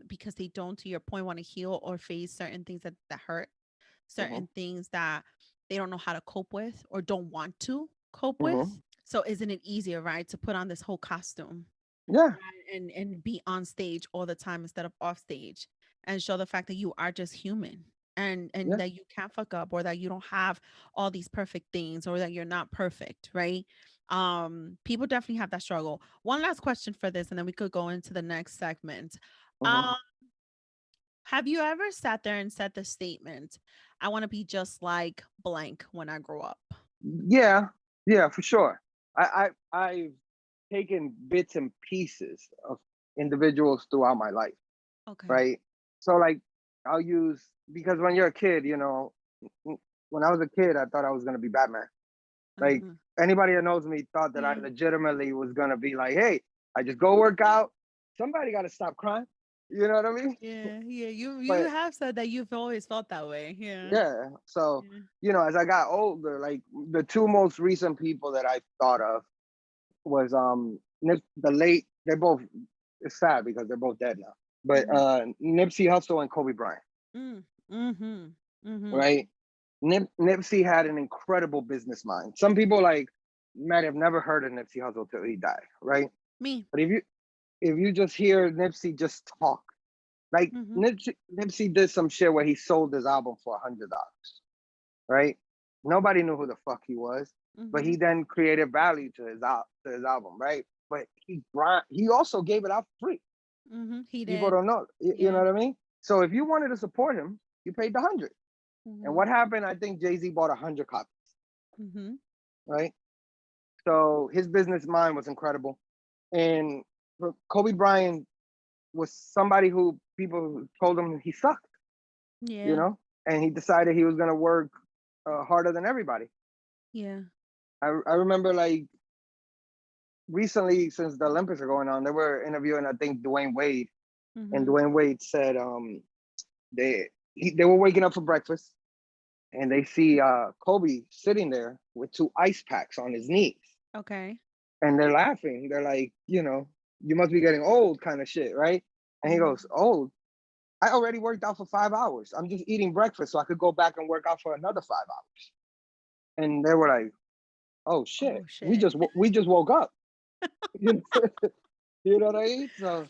because they don't, to your point, want to heal or face certain things that hurt, Hmm. certain things that they don't know how to cope with or don't want to cope Hmm. with. So isn't it easier, right, to put on this whole costume, Yeah. right, and be on stage all the time instead of off stage and show the fact that you are just human and Yeah. that you can't fuck up or that you don't have all these perfect things or that you're not perfect, right? People definitely have that struggle. One last question for this and then we could go into the next segment. Hmm. Um have you ever sat there and said the statement, I want to be just like blank when I grow up? Yeah. Yeah. For sure. I've taken bits and pieces of individuals throughout my life, Okay. right? So like I'll use because when you're a kid, when I was a kid, I thought I was gonna be Batman. Like Uh-huh. anybody that knows me thought that I Yeah. legitimately was gonna be like, hey, I just go work out. Somebody got to stop crying. You know what I mean? Yeah. Yeah. You But have said that you've always felt that way. Yeah. yeah, so Yeah. as I got older, like the two most recent people that I thought of was the late. They're both. It's sad because they're both dead now. But Mm-hmm. Nipsey Hussle and Kobe Bryant, Mm. Mm-hmm. Mm-hmm. right? Nipsey had an incredible business mind. Some people like might have never heard of Nipsey Hussle till he died, right? Me. But if you just hear Nipsey just talk, like Mm-hmm. Nipsey did some shit where he sold his album for $100, right? Nobody knew who the fuck he was, but Mm-hmm. he then created value to his album, right? But he also gave it out free. Mm-hmm. He People did. don't know, you know Yeah. what I mean? So if you wanted to support him, you paid the 100. And Mm-hmm. what happened? I think Jay-Z bought 100 copies, Mm-hmm. right? So his business mind was incredible. And Kobe Bryant was somebody who people told him he sucked, you Yeah. know, and he decided he was gonna work harder than everybody. Yeah. I remember like recently, since the Olympics are going on, they were interviewing I think Dwayne Wade, and Mm-hmm. Dwayne Wade said they were waking up for breakfast and they see Kobe sitting there with two ice packs on his knees, Okay. and they're laughing. They're like, you must be getting old, kind of shit, right? And he goes, Mm-hmm. old. I already worked out for 5 hours. I'm just eating breakfast so I could go back and work out for another 5 hours. And they were like, "Oh shit, Oh we shit. just woke up." You know, you know what I mean? So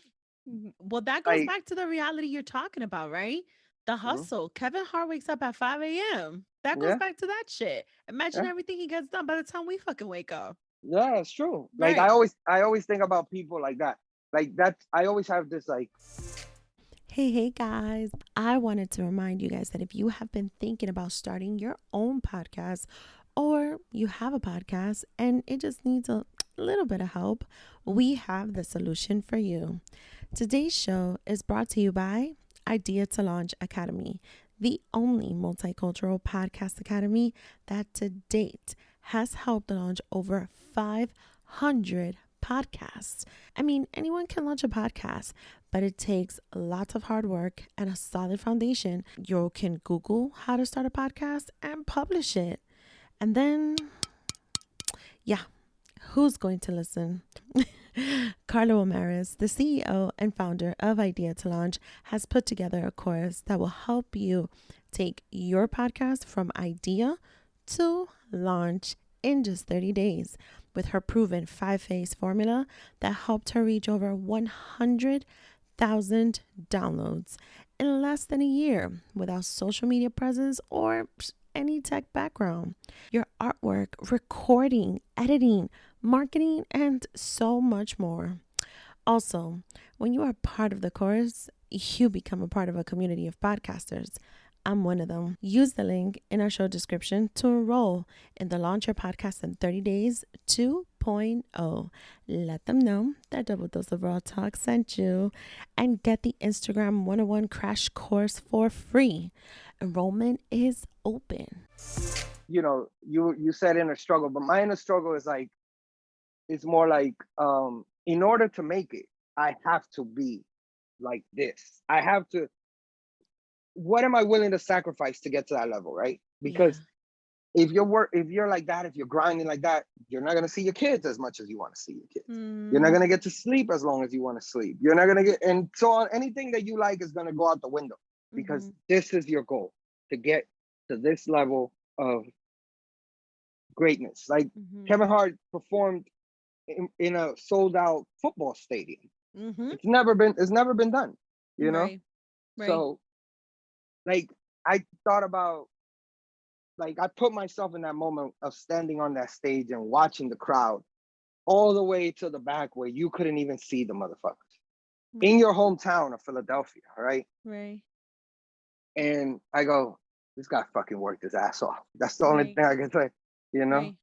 Mhm. Well, that goes like, back to the reality you're talking about, right? The mhm, hustle. Kevin Hart wakes up at 5 a.m. That goes yeah, back to that shit. Imagine yeah, everything he gets done by the time we fucking wake up. yeah, it's true. Like Right. I always think about people like that. Like that, I always have this like, Hey guys. I wanted to remind you guys that if you have been thinking about starting your own podcast or you have a podcast and it just needs a little bit of help, we have the solution for you. Today's show is brought to you by Idea to Launch Academy, the only multicultural podcast academy that to date has helped launch over 500 podcasts. I mean, anyone can launch a podcast, but it takes lots of hard work and a solid foundation. You can Google how to start a podcast and publish it. And then, yeah, who's going to listen? Carlo Ramirez, the CEO and founder of Idea to Launch, has put together a course that will help you take your podcast from idea to launch in just 30 days with her proven 5-phase formula that helped her reach over 100,000 100,000 downloads in less than a year without social media presence or any tech background. Your artwork, recording, editing, marketing, and so much more. Also, when you are part of the chorus, you become a part of a community of podcasters. I'm one of them. Use the link in our show description to enroll in the Launch Your Podcast in 30 Days 2.0. Let them know that Double Dose of Raw Talk sent you and get the Instagram 101 crash course for free. Enrollment is open. You said inner struggle, but my inner struggle is like, it's more like, in order to make it, I have to be like this. I have to, what am I willing to sacrifice to get to that level, right? Because if you're like that, if you're grinding like that, you're not gonna see your kids as much as you want to see your kids. You're not gonna get to sleep as long as you want to sleep. You're not gonna get, and so on, anything that you like is gonna go out the window because this is your goal, to get to this level of greatness. Like Kevin Hart performed in a sold out football stadium. It's never been done, you know? Right. So like I thought about, like I put myself in that moment of standing on that stage and watching the crowd all the way to the back where you couldn't even see the motherfuckers in your hometown of Philadelphia, right? Right. And I go, this guy fucking worked his ass off. That's the only thing I can say, you know? Right.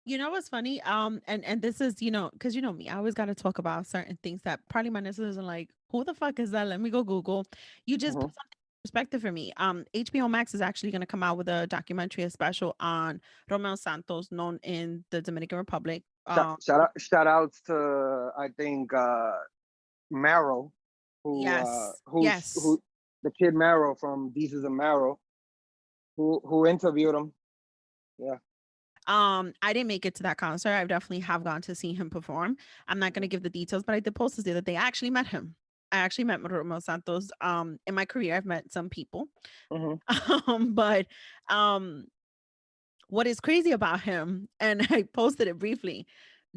You know what's funny? And this is, because you know me, I always got to talk about certain things that probably my listeners are like, who the fuck is that? Let me go Google. You just put something in perspective for me. HBO Max is actually going to come out with a documentary, a special on Romeo Santos, known in the Dominican Republic. Shout outs to, I think, Marrow, Yes. who the kid Marrow from Deezus and Marrow, who interviewed him. Yeah. I didn't make it to that concert. I definitely have gone to see him perform. I'm not going to give the details, but I did post this day that they actually met him. I actually met Romeo Santos. In my career, I've met some people. But what is crazy about him, and I posted it briefly,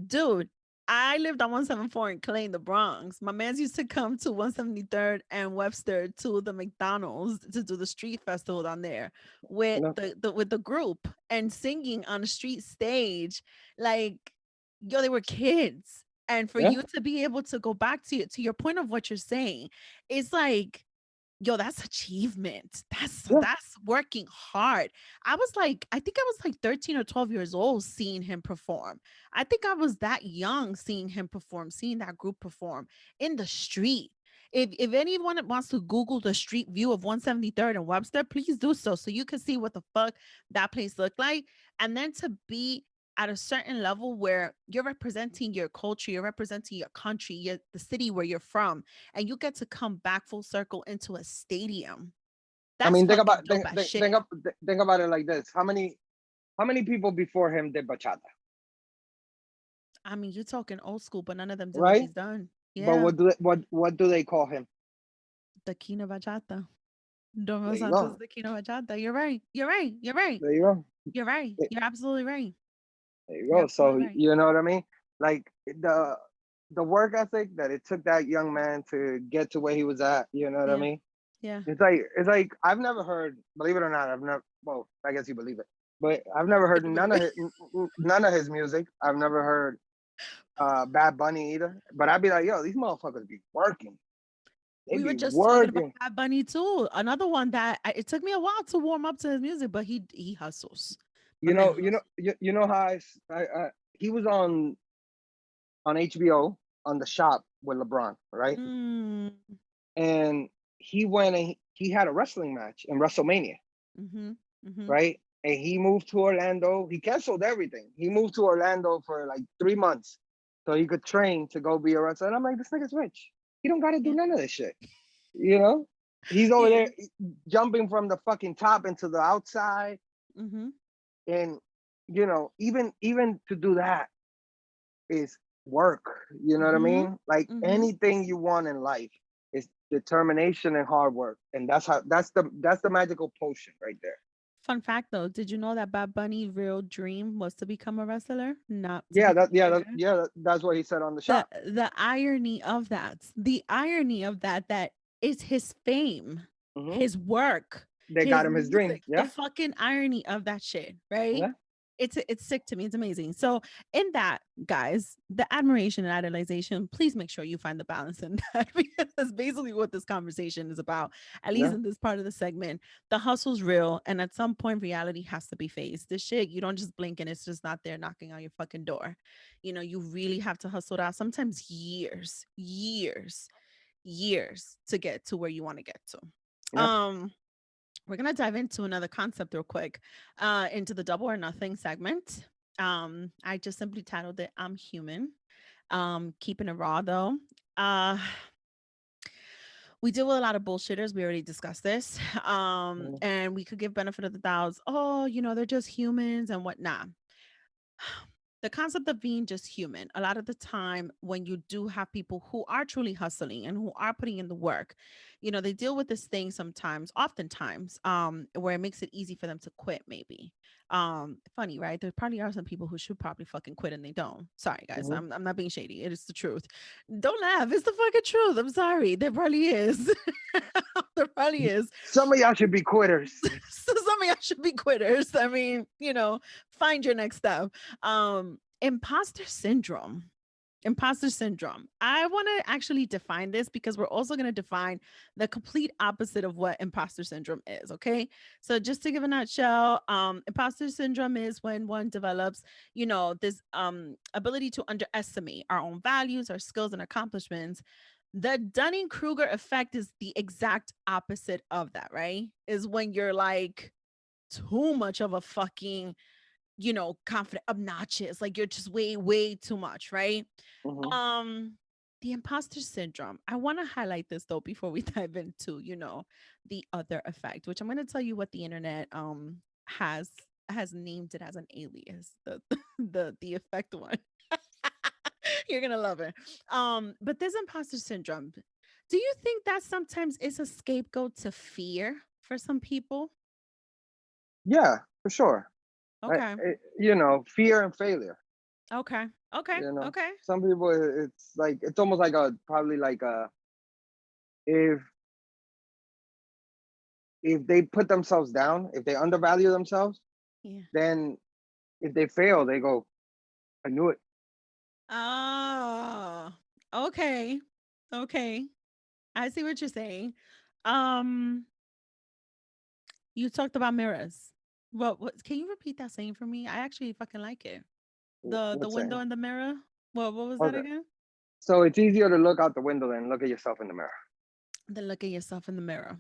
dude, I lived on 174 in Clay in the Bronx. My mans used to come to 173rd and Webster to the McDonald's to do the street festival down there with the group and singing on the street stage. Like, yo, they were kids. And for you to be able to go back to your point of what you're saying, it's like, yo, that's achievement. That's working hard. I think I was like 13 or 12 years old seeing him perform. I think I was that young seeing him perform, seeing that group perform in the street. If anyone wants to Google the street view of 173rd and Webster, please do so you can see what the fuck that place looked like. And then to be at a certain level where you're representing your culture, you're representing your country, the city where you're from, and you get to come back full circle into a stadium. I That's mean, fucking dope as shit. Think about it like this. How many people before him did bachata? I mean, you're talking old school, but none of them did what Right? he's done. But Yeah. what do they call him? The King of Bachata. Romeo There you Santos, go. the King of Bachata. You're right. You're right. You're right. There you go. You're right. You're absolutely right. There you You're go. So absolutely right. you know what I mean? Like the work ethic that it took that young man to get to where he was at. You know what I Yeah. mean? Yeah. It's like I've never heard. Believe it or not, I've never. Well, I guess you believe it, but I've never heard none of his music. I've never heard Bad Bunny either. But I'd be like, yo, these motherfuckers be working. They We were be just talking about working. Bad Bunny too. Another one that it took me a while to warm up to his music, but he hustles. My man hustles. You know how he was on HBO on The Shop with LeBron, right? Mm. And he went and he had a wrestling match in WrestleMania, right? And he moved to Orlando. He canceled everything. He moved to Orlando for like 3 months so he could train to go be a wrestler. And I'm like, this nigga's rich. He don't got to do none of this shit. You know? He's over there jumping from the fucking top into the outside. And, you know, even to do that is work. You know what I mean? Like anything you want in life is determination and hard work. And that's the magical potion right there. Fun fact though, did you know that Bad Bunny's real dream was to become a wrestler, not to Yeah, become that a yeah, singer? that's what he said on the The shop. irony of that, that is his fame, Hmm. his work, They got his him his dream. music. The Yeah, fucking irony of that shit, right? yeah, It's sick to me. It's amazing. So in that, guys, the admiration and idolization, please make sure you find the balance in that because that's basically what this conversation is about. At least yeah. in this part of the segment, the hustle's real, and at some point, reality has to be faced. This shit, you don't just blink and it's just not there knocking on your fucking door. You really have to hustle it out. Sometimes years to get to where you want to get to. Yep. We're gonna dive into another concept real quick, into the double or nothing segment. I just simply titled it "I'm Human." Keeping it raw though. Uh, we deal with a lot of bullshitters. We already discussed this. Mhm. And we could give benefit of the doubt. Oh, they're just humans and whatnot. The concept of being just human, a lot of the time when you do have people who are truly hustling and who are putting in the work, they deal with this thing sometimes, oftentimes, where it makes it easy for them to quit, maybe. Funny, right? There probably are some people who should probably fucking quit and they don't. Sorry, guys. Mhm. I'm not being shady. It is the truth. Don't laugh. It's the fucking truth. I'm sorry. There probably is. There probably is. Some of y'all should be quitters. So some of y'all should be quitters. I mean, find your next step. Imposter syndrome. Imposter syndrome. I want to actually define this because we're also going to define the complete opposite of what imposter syndrome is. Okay. So just to give a nutshell, imposter syndrome is when one develops, this ability to underestimate our own values, our skills, and accomplishments. The Dunning-Kruger effect is the exact opposite of that, right? Is when you're like too much of a fucking, confident, obnoxious, like you're just way, way too much, right? Hmm. Um, the imposter syndrome. I want to highlight this though before we dive into, the other effect, which I'm going to tell you what the internet has named it as an alias, the the effect one. You're gonna love it. But this imposter syndrome, do you think that sometimes it's a scapegoat to fear for some people? Yeah, for sure. Okay. Fear and failure. Okay. Okay. Okay. Some people, it's like it's almost like a probably like a if they put themselves down, if they undervalue themselves, Yeah. then if they fail, they go, "I knew it." Oh, okay. Okay. I see what you're saying. Um, you talked about mirrors. What can you repeat that saying for me? I actually fucking like it. The What's window saying? in the mirror. What was that Okay, again? so it's easier to look out the window than look at yourself in the mirror. Then look at yourself in the mirror.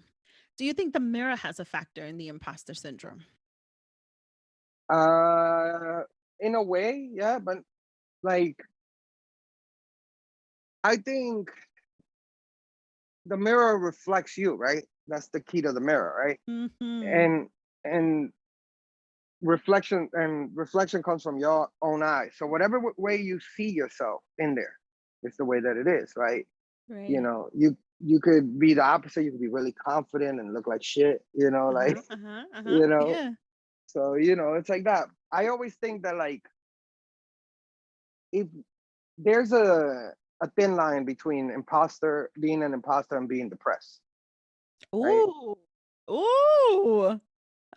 Do you think the mirror has a factor in the imposter syndrome? Uh, in a way, yeah, but like I think the mirror reflects you, right? That's the key to the mirror, right? Mm-hmm. And reflection comes from your own eyes. So whatever way you see yourself in there, it's the way that it is, right? Right. You could be the opposite. You could be really confident and look like shit, like Uh-huh. Uh-huh. Uh-huh. you know. Yeah. So it's like that. I always think that like if there's a thin line between being an imposter and being depressed, right? Ooh. Ooh.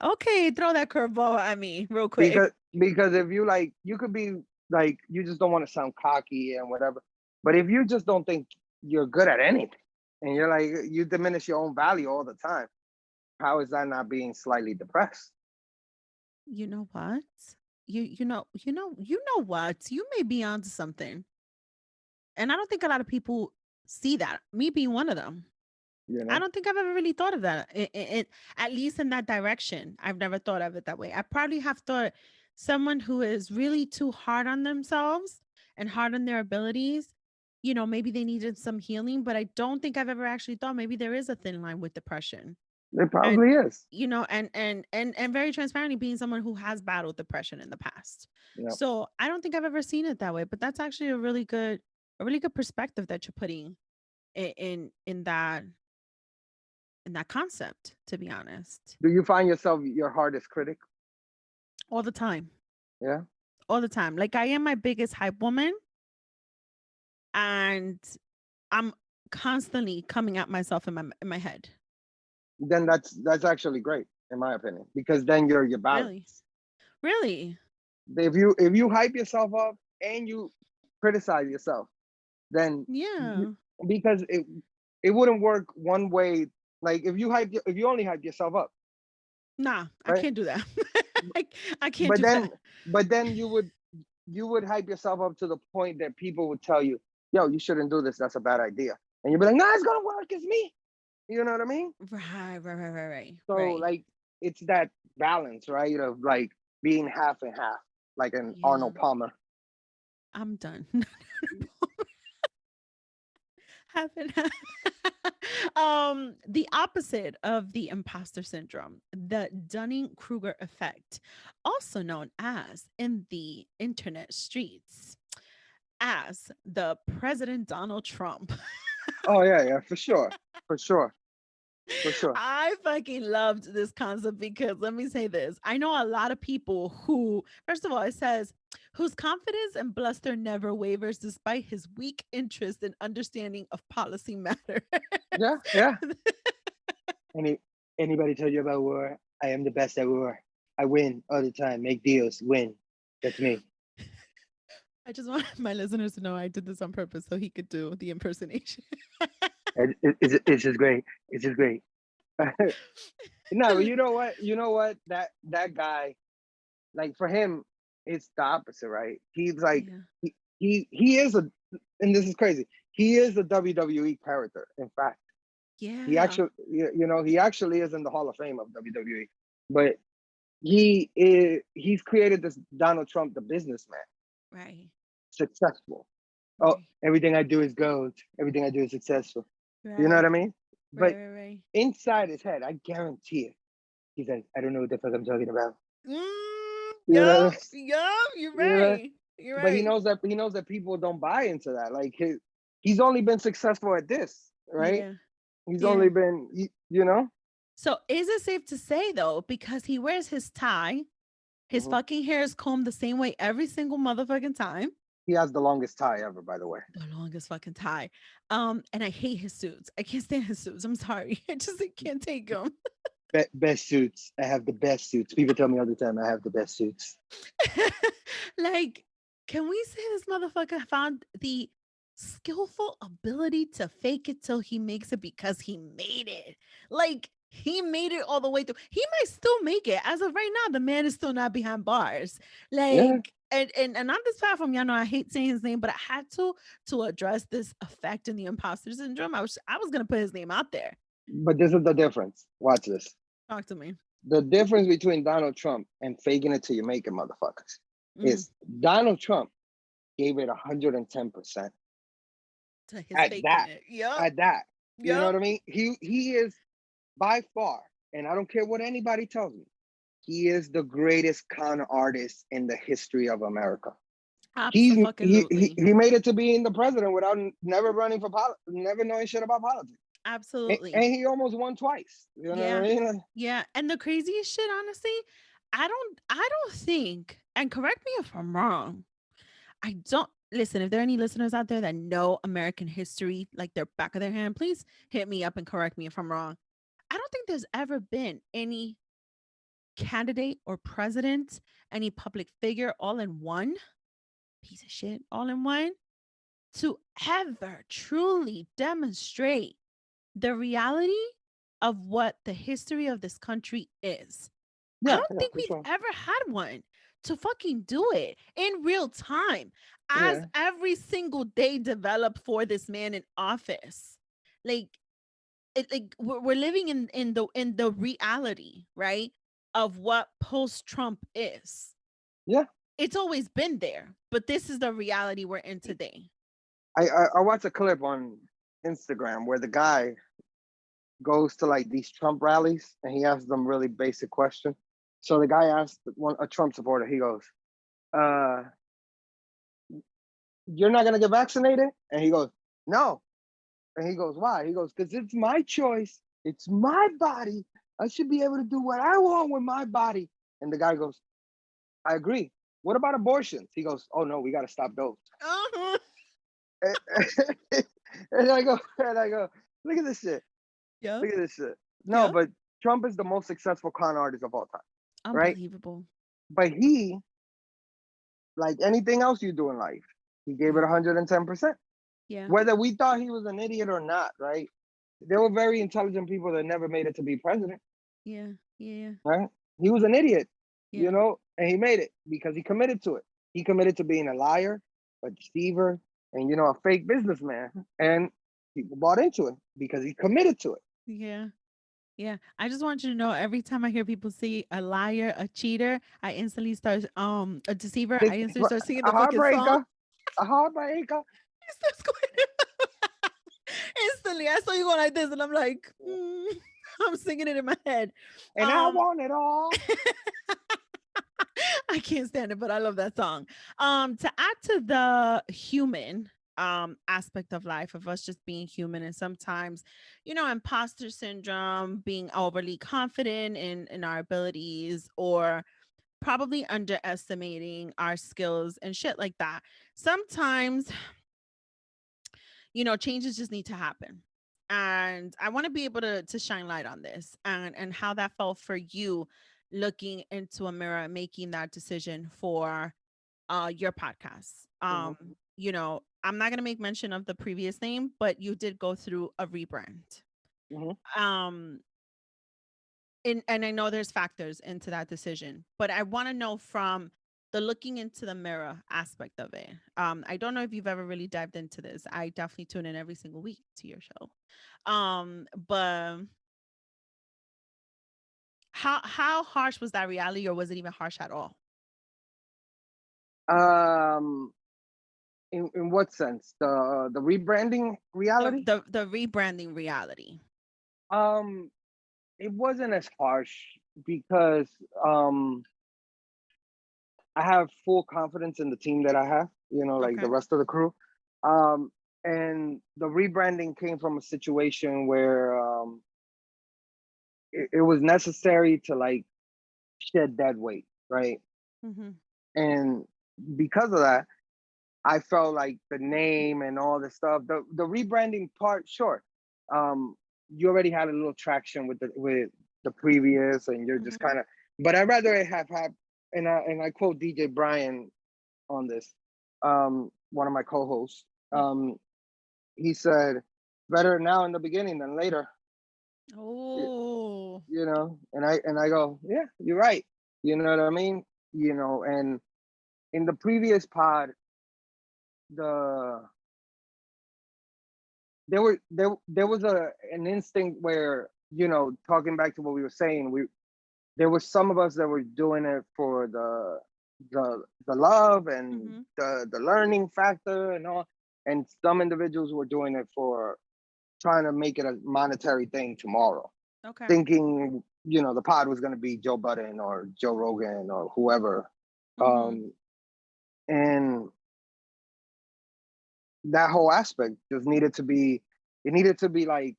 Okay, throw that curveball at me real quick. Because if you like, you could be like, you just don't want to sound cocky and whatever. But if you just don't think you're good at anything, and you're like, you diminish your own value all the time, how is that not being slightly depressed? You know what? You know what? You may be onto something. And I don't think a lot of people see that. Me being one of them. You I know, don't think I've ever really thought of that. At least in that direction. I've never thought of it that way. I probably have thought someone who is really too hard on themselves and hard on their abilities, maybe they needed some healing, but I don't think I've ever actually thought maybe there is a thin line with depression. it And probably is. and very transparently being someone who has battled depression in the past. You know, So I don't think I've ever seen it that way, but that's actually a really good perspective that you're putting in that in that concept, to be honest. Do you find yourself your hardest critic? All the time. Yeah. All the time. Like I am my biggest hype woman, and I'm constantly coming at myself in my head. Then that's actually great, in my opinion, because then you're Really? balanced. Really? If you hype yourself up and you criticize yourself, then you, Yeah. because it wouldn't work one way. Like if you only hype yourself up, Nah, I right? can't do that. I, I can't But do that. then you would hype yourself up to the point that people would tell you, yo, you shouldn't do this. That's a bad idea. And you'd be like, nah, it's gonna work. It's me. You know what I mean? So Right. like it's that balance, right? Of like being half and half, like an Yeah. Arnold Palmer. I'm done. Haven't. The opposite of the imposter syndrome, the Dunning-Kruger effect, also known as in the internet streets as the President Donald Trump. Oh yeah, for sure, for sure, for sure. I fucking loved this concept because let me say this. I know a lot of people who, first of all, it says, whose confidence and bluster never wavers despite his weak interest and understanding of policy matters. Yeah, yeah. Any anybody told you about war? I am the best at war. I win all the time. Make deals, win. That's me. I just want my listeners to know I did this on purpose so he could do the impersonation. It's just great. It's just great. No, but you know what? You know what? That guy, like for him, it's the opposite, right? He's like Yeah. he is a, and this is crazy. He is a WWE character. In fact, he Yeah. actually, he actually is in the Hall of Fame of WWE. But he's created this Donald Trump, the businessman, Right. successful. Oh, Right. everything I do is gold. Everything I do is successful. You know what Right. I mean? Right. But Right. Right. inside his head, I guarantee it, he's like, I don't know what the fuck I'm talking about. You know, Yup. Yup. You're you know. right. You're But right. he knows that people don't buy into that. Like he's only been successful at this, right? Yeah. He's Yeah. only been, you know. So is it safe to say though, because he wears his tie, his Mhm. fucking hair is combed the same way every single motherfucking time? He has the longest tie ever, by the way. The longest fucking tie. And I hate his suits. I can't stand his suits. I'm sorry. I can't take them. Best suits. I have the best suits. People tell me all the time I have the best suits. Like, can we say this motherfucker found the skillful ability to fake it till he makes it because he made it? Like, he made it all the way through. He might still make it. As of right now, the man is still not behind bars. Yeah, Like, and on this platform, y'all know I hate saying his name, but I had to address this effect in the imposter syndrome. I was gonna put his name out there. but this is the difference. Watch this. Talk to me. The difference between Donald Trump and faking it till you make it, motherfuckers, Mm, is Donald Trump gave it 110% to his at faking that. it. Yep. At that. You know Yep. what I mean? He is by far, and I don't care what anybody tells me, he is the greatest con artist in the history of America. He Absolutely. made it to being the president without never running for never knowing shit about politics. And Absolutely. he almost won twice. You know what I Yeah. mean? Yeah. And the craziest shit, honestly, I don't think, and correct me if I'm wrong. I don't listen, if there are any listeners out there that know American history like their back of their hand, please hit me up and correct me if I'm wrong. I don't think there's ever been any candidate or president, any public figure all in one piece of shit, all in one to ever truly demonstrate the reality of what the history of this country is. I Yeah, don't yeah, think for we've sure. ever had one to fucking do it in real time as Yeah, every single day developed for this man in office. Like we're living in the reality, right? Of what post Trump is. yeah. It's always been there, but this is the reality we're in today. I watched a clip on Instagram where the guy goes to like these Trump rallies and he asks them really basic question. So the guy asked a Trump supporter, he goes, uh, you're not gonna get vaccinated? And he goes, no. And he goes, why? He goes, because it's my choice It's my body. I should be able to do what I want with my body. And the guy goes, I agree. What about abortions? He goes, oh no, we got to stop those. Uh-huh. And I go, look at this shit. Yeah. Look at this shit. No, Yeah. but Trump is the most successful con artist of all time, right? Unbelievable. But he, like anything else you do in life, he gave it Yeah. 110%. Yeah. Whether we thought he was an idiot or not, right? There were very intelligent people that never made it to be president, Yeah. Yeah. right? He was an idiot, Yeah. and he made it because he committed to it. He committed to being a liar, a deceiver, and a fake businessman. And people bought into it because he committed to it. Yeah. Yeah. I just want you to know every time I hear people say a liar, a cheater, I instantly start a deceiver, I instantly start singing A the fucking song. heartbreaker, a heartbreaker. It starts going instantly. I saw you going like this, and I'm like, I'm singing it in my head. And I want it all. I can't stand it, but I love that song. To add to the human aspect of life of us just being human, and sometimes, imposter syndrome, being overly confident in our abilities, or probably underestimating our skills and shit like that. Sometimes, changes just need to happen. And I want to be able to shine light on this, and how that felt for you, looking into a mirror and making that decision for your podcast. Mhm, I'm not going to make mention of the previous name, but you did go through a rebrand. mhm. Um and I know there's factors into that decision, but I want to know from the looking into the mirror aspect of it. I don't know if you've ever really dived into this. I definitely tune in every single week to your show. But how harsh was that reality, or was it even harsh at all? Um, in what sense? The rebranding The reality? the, the rebranding reality. Um, it wasn't as harsh because um I have full confidence in the team that I have, like the Okay. rest of the crew. Um, and the rebranding came from a situation where it was necessary to like shed that weight, right? Mhm. And because of that, I felt like the name and all this stuff, the rebranding part, sure. You already had a little traction with the previous, and you're just Mhm. kind of. But I'd rather it have had, and I quote DJ Brian on this, one of my co-hosts. Um, he said, "Better now in the beginning than later." Oh. And I go, yeah, you're right. You know what I mean? And in the previous pod, the there was an instinct where, talking back to what we were saying, there was some of us that were doing it for the love and Mhm. the learning factor and all, and some individuals were doing it for trying to make it a monetary thing tomorrow, Okay. thinking the pod was going to be Joe Budden or Joe Rogan or whoever. Mhm. And that whole aspect just needed to be like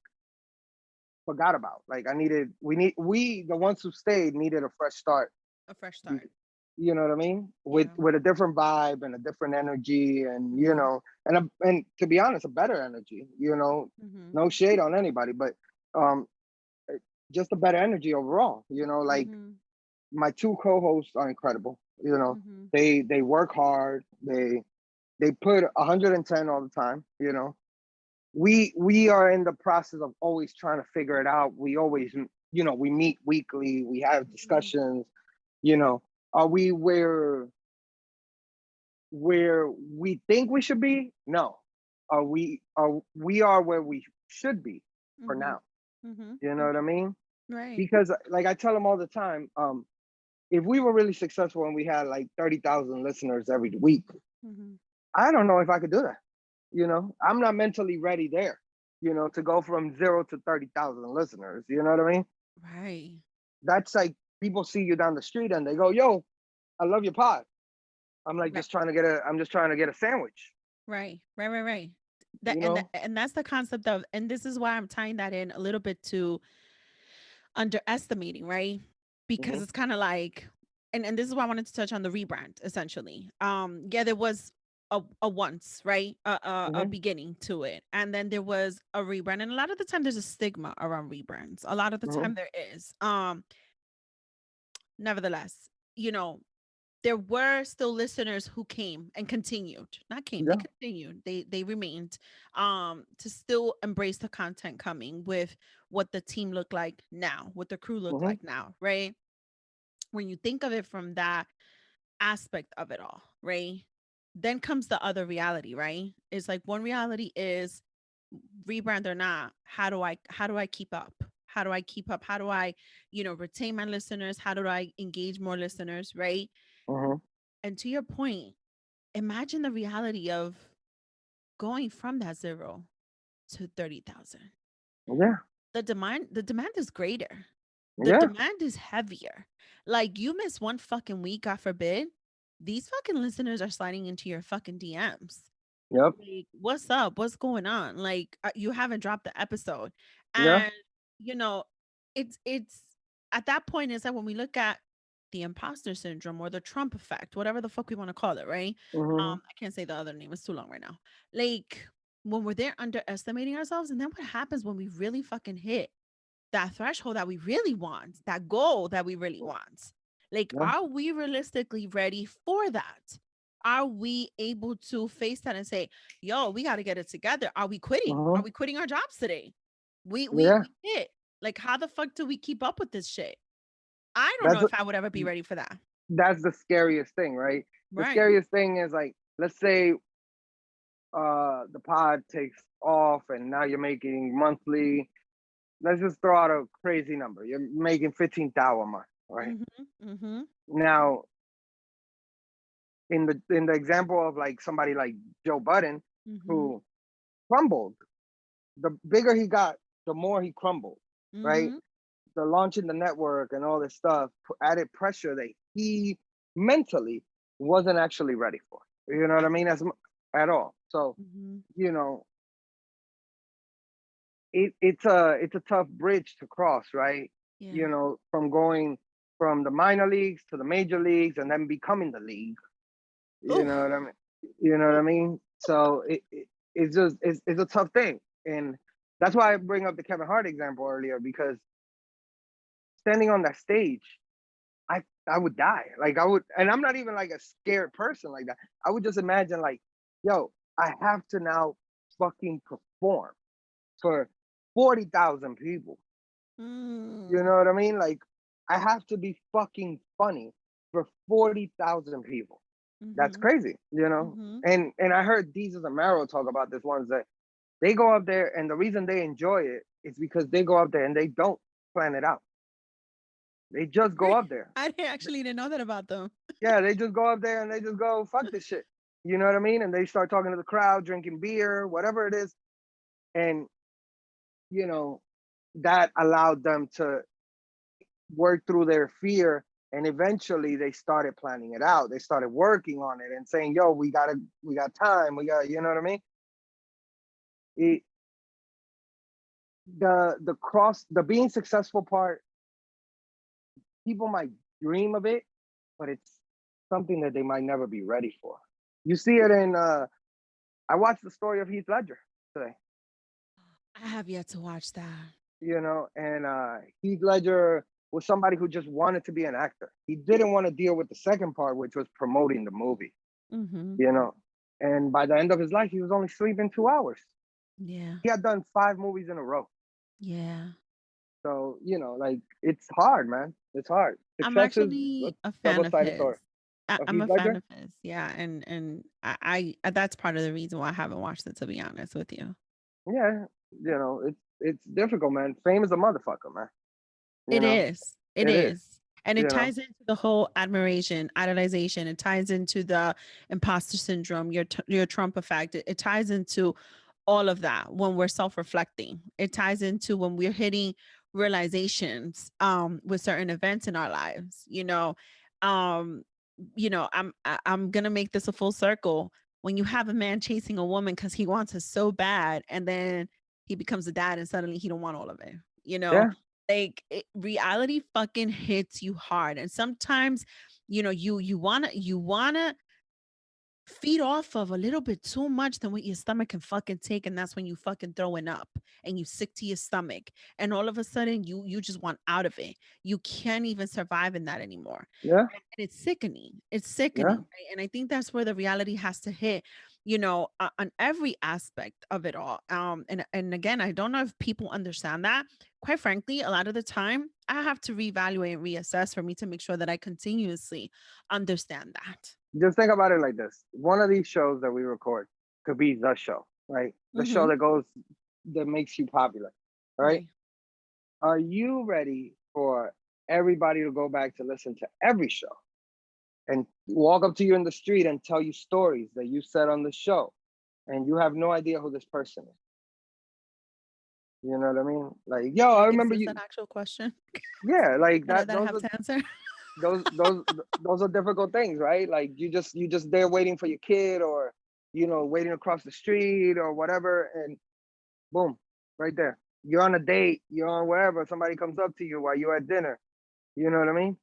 forgot about. Like we the ones who stayed needed a fresh start. A fresh start. You know what I mean? With Yeah. with a different vibe and a different energy, and Mhm. and to be honest, a better energy. Mhm. No shade on anybody, but um, eh, just a better energy overall. Like Mhm. my two co-hosts are incredible. Mhm. They work hard. They put 110 all the time. We are in the process of always trying to figure it out. We always, we meet weekly, we have Mhm. discussions. you know are we where we think we should be? No. Are we where we should be for Mhm. now? Mhm. You know what I Mhm. mean? Right. Because like I tell them all the time, if we were really successful and we had like 30,000 listeners every week, Mhm. I don't know if I could do that. I'm not mentally ready there, to go from 0 to 30,000 listeners. You know what I mean? Right. That's like people see you down the street and they go, "Yo, I love your pod." I'm like, Right. I'm just trying to get a sandwich. Right. Right. Right. Right. that you know. and that's the concept of, and this is why I'm tying that in a little bit to underestimating, right? Because Hmm. it's kind of like, and this is why I wanted to touch on the rebrand essentially. Yeah, there was a once, right? A Hmm. beginning to it. And then there was a rebrand. And a lot of the time there's a stigma around rebrands. A lot of the Hmm. time there is. Nevertheless, you know, there were still listeners who came and continued, not came, they Yeah. continued, they remained to still embrace the content coming with what the team looked like now, what the crew looked Hmm. like now, right? When you think of it from that aspect of it all, right? Then comes the other reality, right? It's like one reality is rebrand or not, how do I keep up? How do I keep up? How do I, retain my listeners? How do I engage more listeners, right? Hmm. And to your point, imagine the reality of going from that zero to 30,000. Yeah. The demand is greater. The Yeah. demand is heavier. Like you miss one fucking week, God forbid, these fucking listeners are sliding into your fucking DMs. Yep. Like, what's up? What's going on? Like, you haven't dropped the episode. Yeah. And, you know, it's at that point, is that when we look at the imposter syndrome or the Trump effect, whatever the fuck we want to call it, right? Hmm. I can't say the other name, it's too long right now. Like, when we're there underestimating ourselves, and then what happens when we really fucking hit that threshold that we really want, that goal that we really want? Like, Yeah. are we realistically ready for that? Are we able to face that and say, yo, we got to get it together? Are we quitting? Are Hmm. we quitting our jobs today? We we Yeah. we hit. Like, how the fuck do we keep up with this shit? I don't know That's if I would ever be ready for that. that's the scariest thing, right? The Right. scariest thing is like, let's say the pod takes off and now you're making monthly. Let's just throw out a crazy number. You're making 15,000 a month, right? Mhm. Mhm. Now, in the example of like somebody like Joe Budden, Mhm. who crumbled, the bigger he got, the more he crumbled, right? Mhm. The launching the network and all this stuff added pressure that he mentally wasn't actually ready for. You know what I mean? At all. So, Mhm. you know, it's a tough bridge to cross, right? Yeah. You know, from going from the minor leagues to the major leagues and then becoming the league. You know Oof. what I mean? You know what I mean? So it's just it's a tough thing, and that's why I bring up the Kevin Hart example earlier, because standing on that stage, I would die. Like I would, and I'm not even like a scared person like that. I would just imagine like, yo, I have to now fucking perform for 40,000 people. You Mm. know what I mean? Like I have to be fucking funny for 40,000 people. That's Mhm. crazy, you know. Mhm. And I heard Jesus and Mero talk about this once, that they go up there and the reason they enjoy it is because they go up there and they don't plan it out. They just go up there. I didn't know that about them. Yeah, they just go up there and they just go fuck this shit. You know what I mean? And they start talking to the crowd, drinking beer, whatever it is, and you know that allowed them to work through their fear. And eventually they started planning it out. They started working on it and saying, yo, we got time. We got, you know what I mean? It, the being successful part, people might dream of it, but it's something that they might never be ready for. You see it in I watched the story of Heath Ledger today, I have yet to watch that. you know, and Heath Ledger was somebody who just wanted to be an actor. He didn't want to deal with the second part, which was promoting the movie, Mhm. you know. And by the end of his life, he was only sleeping 2 hours. Yeah. He had done 5 movies in a row. Yeah. So, you know, like it's hard, man. It's hard. I'm Success is a actually a fan of double-sided his. sword. Of I'm Heath a fan Ledger? of his. Yeah, and that's part of the reason why I haven't watched it, to be honest with you. Yeah, you know, it's difficult, man. Fame is a motherfucker, man. You It know, is. It it is. is. And You it know, ties into the whole admiration, idolization. It ties into the imposter syndrome, your Trump effect. It ties into all of that when we're self-reflecting. It ties into when we're hitting realizations with certain events in our lives. Um, I'm gonna make this a full circle. when you have a man chasing a woman because he wants her so bad, and then he becomes a dad and suddenly he don't want all of it. Yeah. Reality fucking hits you hard. And sometimes, you wanna feed off of a little bit too much than what your stomach can fucking take, and that's when you fucking throwing up and you sick to your stomach, and all of a sudden you just want out of it. You can't even survive in that anymore. Yeah. And it's sickening. It's Yeah. sickening, right? And I think that's where the reality has to hit, on every aspect of it all. And again, I don't know if people understand that. Quite frankly, a lot of the time I have to reevaluate and reassess for me to make sure that I continuously understand that. Just think about it like this. One of these shows that we record could be the show, right? The show Mm-hmm. that makes you popular, right? Right. Are you ready for everybody to go back to listen to every show and walk up to you in the street and tell you stories that you said on the show and you have no idea who this person is? You know what I mean? Like, yo, I Is remember this an you. actual question Yeah, like that I, that. that I have to answer? Those are difficult things, right? Like you just there waiting for your kid, or waiting across the street or whatever, and boom, right there. You're on a date, you're on wherever, somebody comes up to you while you're at dinner. You know what I mean?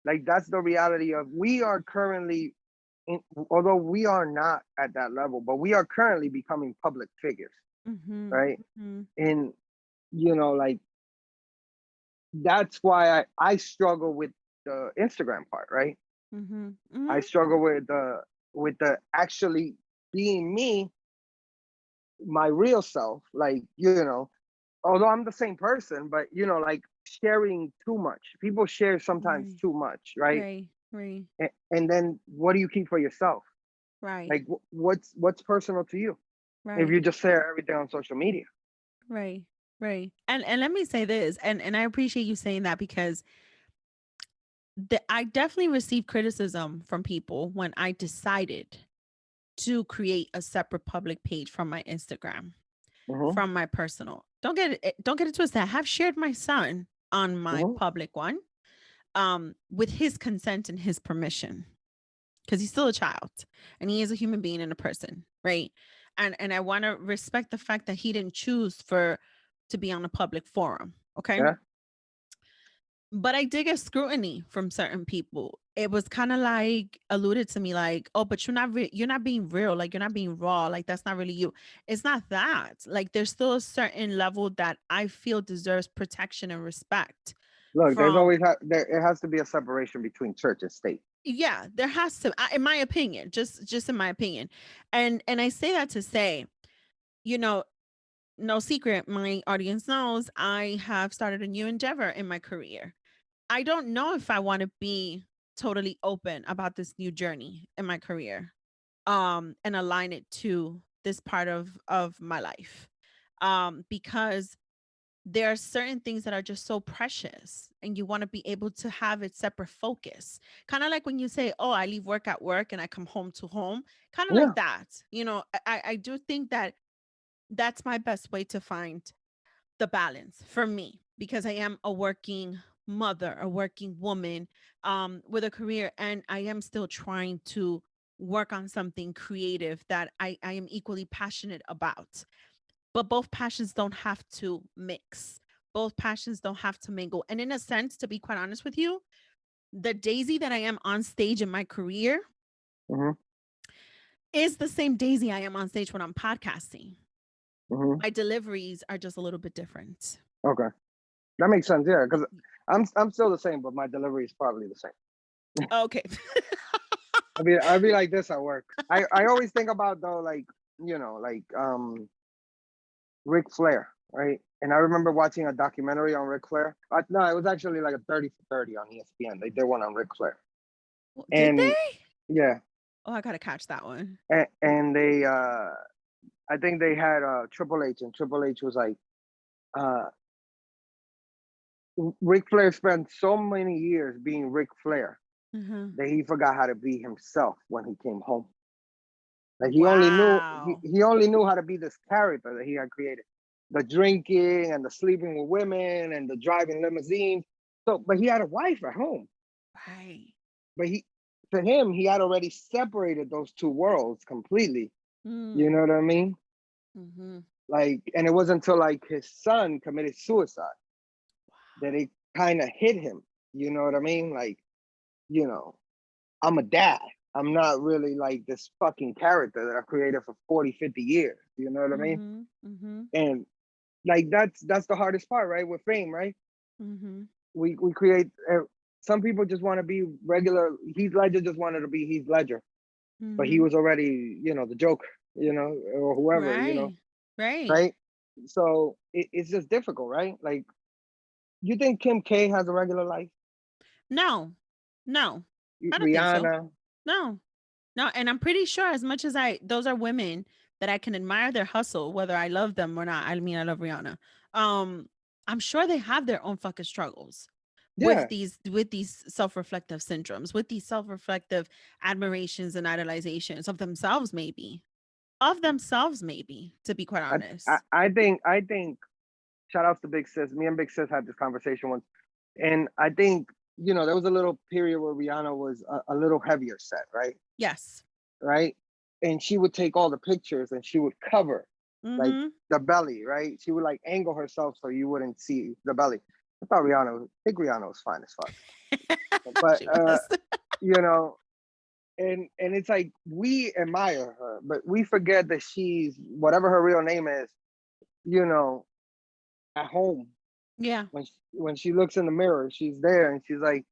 Like that's the reality of we are currently although we are not at that level, but we are currently becoming public figures, Mm-hmm. right? Mm-hmm. And like that's why I struggle with the Instagram part, right? Mm-hmm. I Mm-hmm. struggle with the actually being me, my real self. Like, although I'm the same person, but like sharing too much. People share sometimes Right. too much, right? Right. Right. And then what do you keep for yourself? Right. Like, what's personal to you if Right. you just share everything on social media? Right. Right. And let me say this, and I appreciate you saying that, because I definitely received criticism from people when I decided to create a separate public page from my Instagram, Hmm. from my personal. Don't get it twisted. I have shared my son on my Hmm. public one, with his consent and his permission, because he's still a child and he is a human being and a person, right? And I want to respect the fact that he didn't choose for to be on a public forum, okay? Yeah. But I did get scrutiny from certain people. It was kind of like alluded to me like, "Oh, but you're not being real, like you're not being raw, like that's not really you." It's not that. Like there's still a certain level that I feel deserves protection and respect Look, there's from. always there. It has to be a separation between church and state. Yeah, there has to, in my opinion, just in my opinion. And I say that to say, you know, no secret, my audience knows I have started a new endeavor in my career. I don't know if I want to be totally open about this new journey in my career, and align it to this part of my life. Because there are certain things that are just so precious, and you want to be able to have it separate focus, kind of like when you say, "Oh, I leave work at work and I come home to home," kind of like Yeah. that. I do think that that's my best way to find the balance for me, because I am a working mother, a working woman, with a career, and I am still trying to work on something creative that I am equally passionate about. But both passions don't have to mix. Both passions don't have to mingle. And in a sense, to be quite honest with you, the Daisy that I am on stage in my career Hmm. is the same Daisy I am on stage when I'm podcasting. Hmm. My deliveries are just a little bit different. Okay, that makes sense. Yeah, because I'm still the same, but my delivery is probably the same. Okay. I'd be like this at work. I always think about though, like like Ric Flair, right? And I remember watching a documentary on Ric Flair. No, it was actually like a 30 for 30 on ESPN. They did one on Ric Flair, Did and they? yeah, Oh, I gotta catch that one. and they I think they had Triple H, and Triple H was like, uh, Ric Flair spent so many years being Ric Flair Mhm. that he forgot how to be himself when he came home. Like Wow. he only knew how to be this character that he had created. The drinking and the sleeping with women and the driving limousines. So, but he had a wife at home. Right. But to him, he had already separated those two worlds completely. You know Mm. what I mean? Mm-hmm. Like, and it wasn't until like his son committed suicide that it kind of hit him. You know what I mean? Like, you know, I'm a dad. I'm not really like this fucking character that I created for 40, 50 years. You know what I mean? Mm-hmm. Mm-hmm. And like that's the hardest part, right? With fame, right? Mm-hmm. We create. Some people just want to be regular. Heath Ledger just wanted to be Heath Ledger, but he Mm-hmm. was already, the Joker, or whoever, Right. Right. right? So it's just difficult, right? Like, you think Kim K has a regular life? No. No. I don't think so. Rihanna, No. No, and I'm pretty sure as much as those are women that I can admire their hustle, whether I love them or not. I mean, I love Rihanna. Um, I'm sure they have their own fucking struggles yeah. with these self-reflective syndromes, with these self-reflective admirations and idolizations of themselves, maybe. Of themselves, maybe, to be quite I, I, honest. I think shout outs to Big Sis. Me and Big Sis had this conversation once, and I think there was a little period where Rihanna was a little heavier set, right? Yes. Right, and she would take all the pictures and she would cover like Mm-hmm. the belly, right? She would like angle herself so you wouldn't see the belly. I think Rihanna was fine as fuck, but She was. you know, and it's like we admire her, but we forget that she's whatever her real name is, you know, at home Yeah. when she looks in the mirror, she's there and she's like,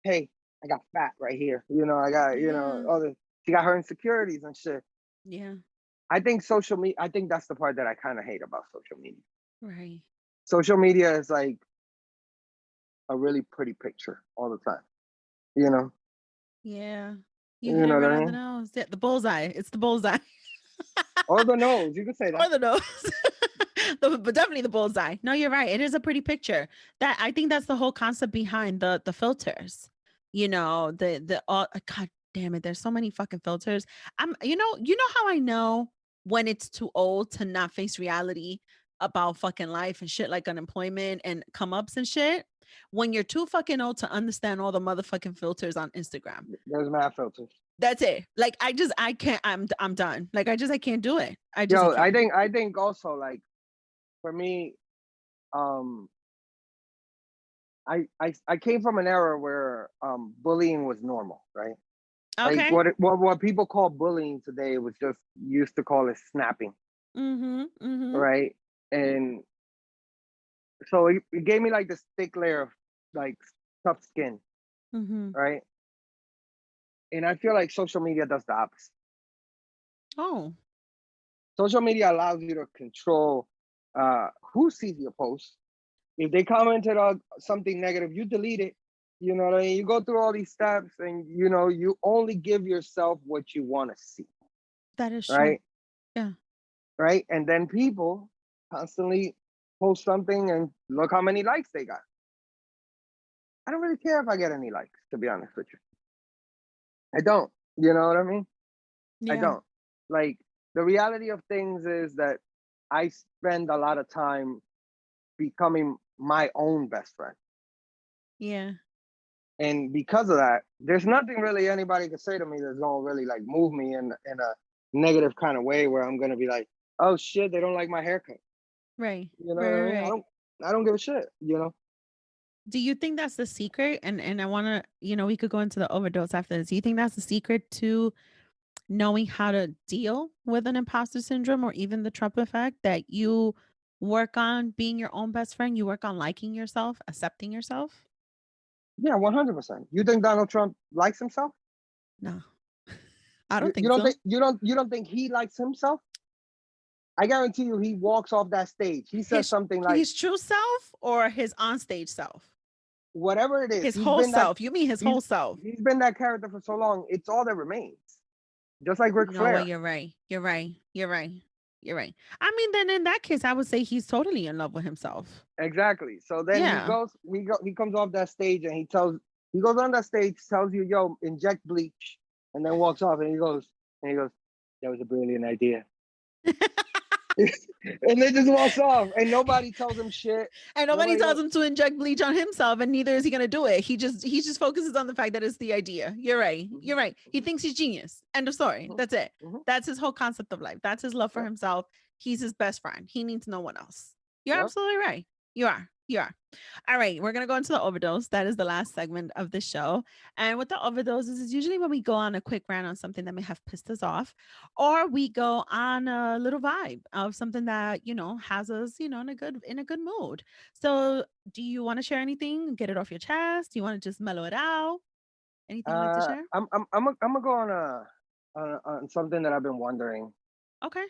hey, I got fat right here. I got, Yeah. other. She got her insecurities and shit. Yeah. I think social media. I think that's the part that I kind of hate about social media. Right. Social media is like a really pretty picture all the time. You know, Yeah. You hit you it know what right I on the mean? nose. Yeah, the bullseye. It's the bullseye. Or the nose. You could say Or that. the nose. But definitely the bullseye. No, you're right. It is a pretty picture. That I think that's the whole concept behind the filters. The God damn it. There's so many fucking filters. You know how I know when it's too old to not face reality about fucking life and shit like unemployment and come ups and shit? When you're too fucking old to understand all the motherfucking filters on Instagram. There's mad filters. That's it. Like I can't. I'm done. Like I can't do it. I Yo, I can't. think I think also like for me, um, I came from an era where bullying was normal, right? Like Okay. what people call bullying today was just used to call it snapping, Mhm. Mhm. right? And so it gave me like this thick layer of like tough skin, Mhm. right? And I feel like social media does the opposite. Oh. Social media allows you to control who sees your post. If they commented on something negative, you delete it. You know what I mean? You go through all these steps, and you only give yourself what you want to see, That is true. right? Yeah. Right? And then people constantly post something and look how many likes they got. I don't really care if I get any likes, to be honest with you. I don't. You know what I mean? I Yeah. don't. Like, the reality of things is that I spend a lot of time becoming my own best friend. Yeah. And because of that, there's nothing really anybody can say to me that's gonna really like move me in a negative kind of way where I'm gonna be like, oh shit, they don't like my haircut. Right. You know Right. what I Right. mean? Right. I don't give a shit. Do you think that's the secret? And I want to, we could go into the overdose after this. Do you think that's the secret to knowing how to deal with an imposter syndrome or even the Trump effect, that you work on being your own best friend, you work on liking yourself, accepting yourself? Yeah, 100%. You think Donald Trump likes himself? No. I You, don't you think don't so. think you don't think he likes himself? I guarantee you, he walks off that stage. He says His something like, his true self or his onstage self? whatever it is, His whole self. You mean his he's whole self? he's been that character for so long. It's all that remains. Just like Ric You know what? Flair. You're right. You're right. You're right. You're right. I mean, then in that case, I would say he's totally in love with himself. Exactly. So then Yeah. he comes off that stage and he goes on that stage, tells you, yo, inject bleach, and then walks off and he goes, that was a brilliant idea. And then just walks off, and nobody tells him shit. And nobody Nobody tells goes, him to inject bleach on himself, and neither is he gonna do it. He just focuses on the fact that it's the idea. You're right. mhm, You're right. He mhm, thinks he's genius. End of story. mhm, That's it. mhm. That's his whole concept of life. That's his love for Yep, himself. He's his best friend. He needs no one else. You're yep. absolutely right. You are. You are. All right, we're gonna go into the overdose. That is the last segment of the show. And with the overdoses is usually when we go on a quick rant on something that may have pissed us off, or we go on a little vibe of something that has us in a good mood. So, do you want to share anything? Get it off your chest? Do you want to just mellow it out? Anything you'd like to share? I'm gonna go on on something that I've been wondering. Okay.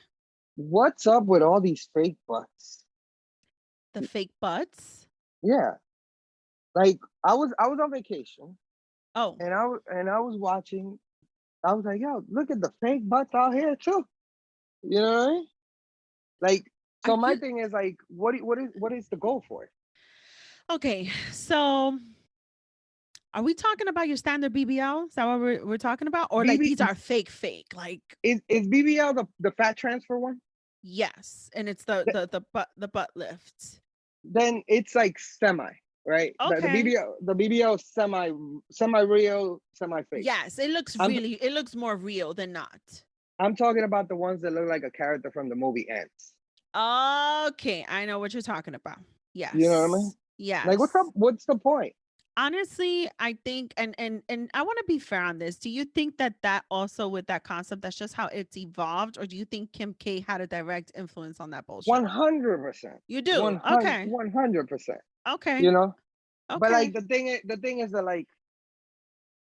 What's up with all these fake butts? The fake butts. Yeah, like I was on vacation, Oh, and I was watching. I was like, yo, look at the fake butts out here too. You know what I mean? Like, are so my you thing is like, what is the goal for it? okay? So, are we talking about your standard BBL? Is that what we're talking about? Or like BB these are fake? Like, is BBL the fat transfer one? yes, and it's the Th- the butt lift. Then it's like semi, right? The Okay. BBL is semi real, semi fake. Yes, I'm it looks more real than not. I'm talking about the ones that look like a character from the movie Ants. Okay, I know what you're talking about. You know what I mean? Yes. Like, what's up? Yes. What's the point? Honestly, I think and I want to be fair on this. Do you think that also with that concept that's just how it's evolved, or do you think Kim K had a direct influence on that bullshit? 100%. You do. Okay. 100%. Okay. You know? But Okay. like the thing is that, like,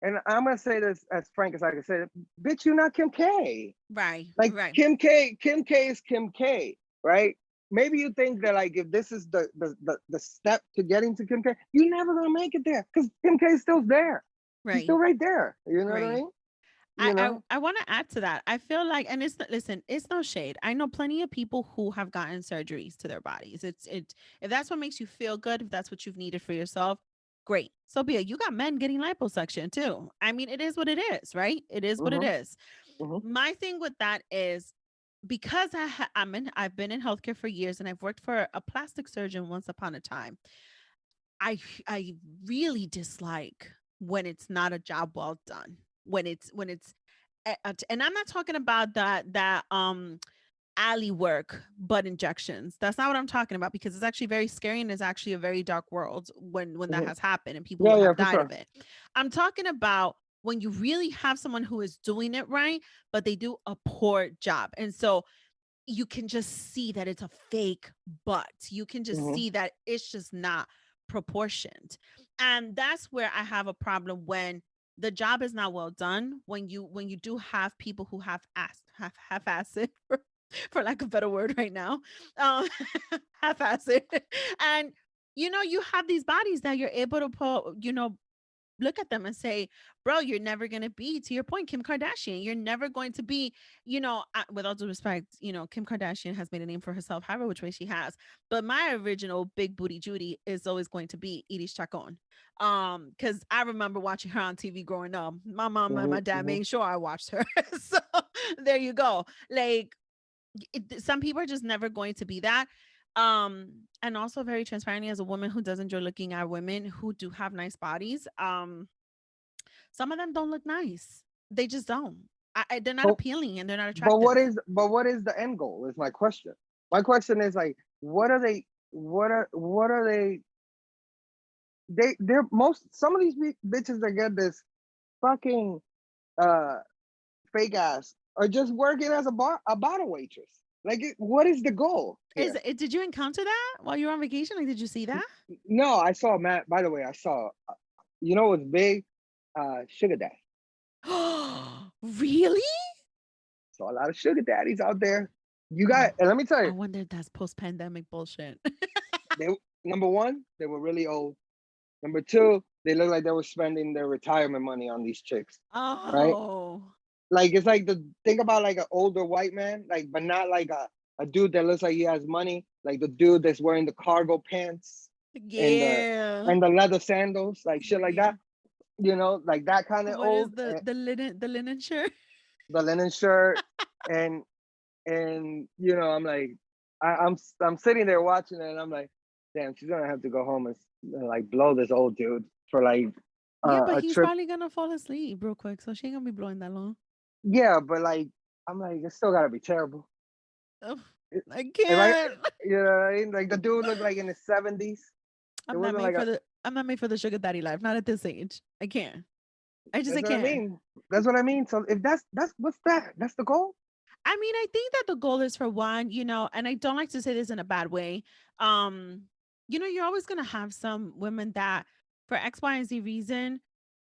and I'm gonna say this as frank as I can say it, bitch, you're not Kim K. Right. Like, Right. Kim K is Kim K, right? Maybe you think that, like, if this is the step to getting to Kim K, you're never gonna make it there because Kim K is still there. She's still Right. right there. You know what I Right. mean? I You I, know? I want to add to that. I feel like, and listen, it's no shade. I know plenty of people who have gotten surgeries to their bodies. If that's what makes you feel good, if that's what you've needed for yourself, great. So be it. You got men getting liposuction too. I mean, it is what it is, right? It is what it Mm-hmm. is. Mm-hmm. My thing with that is because I've been in healthcare for years and I've worked for a plastic surgeon once upon a time. I really dislike when it's not a job well done. When it's and I'm not talking about that alley work butt injections. That's not what I'm talking about because it's actually very scary and it's actually a very dark world when that Mm-hmm. has happened and people Yeah, yeah, have for died of sure. it. I'm talking about when you really have someone who is doing it right, but they do a poor job. And so you can just see that it's a fake butt. You can just Mm-hmm. see that it's just not proportioned. And that's where I have a problem when the job is not well done, when you do have people who have acid for lack of a better word right now. Um half acid. And you have these bodies that you're able to look at them and say, bro, you're never going to be, to your point, Kim Kardashian. You're never going to be, with all due respect, Kim Kardashian has made a name for herself, however, which way she has. But my original big booty Judy is always going to be Iris Chacon. Because I remember watching her on TV growing up. My mom and my Mm-hmm. dad Mm-hmm. made sure I watched her. So there you go. Like, some people are just never going to be that. And also very transparently, as a woman who does enjoy looking at women who do have nice bodies, some of them don't look nice. They just don't. They're not But appealing and they're not but what attractive. is but what is the end goal? Is my question. My question is, like, what are they? What are they? They're most some of these bitches that get this fucking uh fake ass are just working as a bottle waitress. Like, what is the goal Is here? it? Did you encounter that while you were on vacation? Like, did you see that? No, I saw Matt. By the way, I saw. What's big? Sugar daddy. Really? Saw a lot of sugar daddies out there. You got, Oh, and let me tell I you, wonder if that's post-pandemic bullshit. they number one, they were really old. Number two, they look like they were spending their retirement money on these chicks, right? Oh, Like, it's like the think about like an older white man, like, but not like a dude that looks like he has money, like the dude that's wearing the cargo pants and the yeah. and the leather sandals, like shit like Yeah. that. Like that kind of What is old, the linen shirt? the linen shirt, and And I'm like, I'm sitting there watching it, and I'm like, damn, she's gonna have to go home and like blow this old dude for like Yeah, but a he's trip. probably gonna fall asleep real quick, so she ain't gonna be blowing that long. Yeah, but like, I'm like, it still gotta be terrible. Ugh, It, I if I, can't. what I mean? Like the dude looked like in his 70s. It I'm not wasn't made like for a. the I'm not made for the sugar daddy life. Not at this age. I can't. I That's what I can't. mean. That's what I mean. So if that's what's that? That's the goal. I mean, I think that the goal is for one, and I don't like to say this in a bad way. Um, you're always gonna have some women that for X, Y, and Z reason,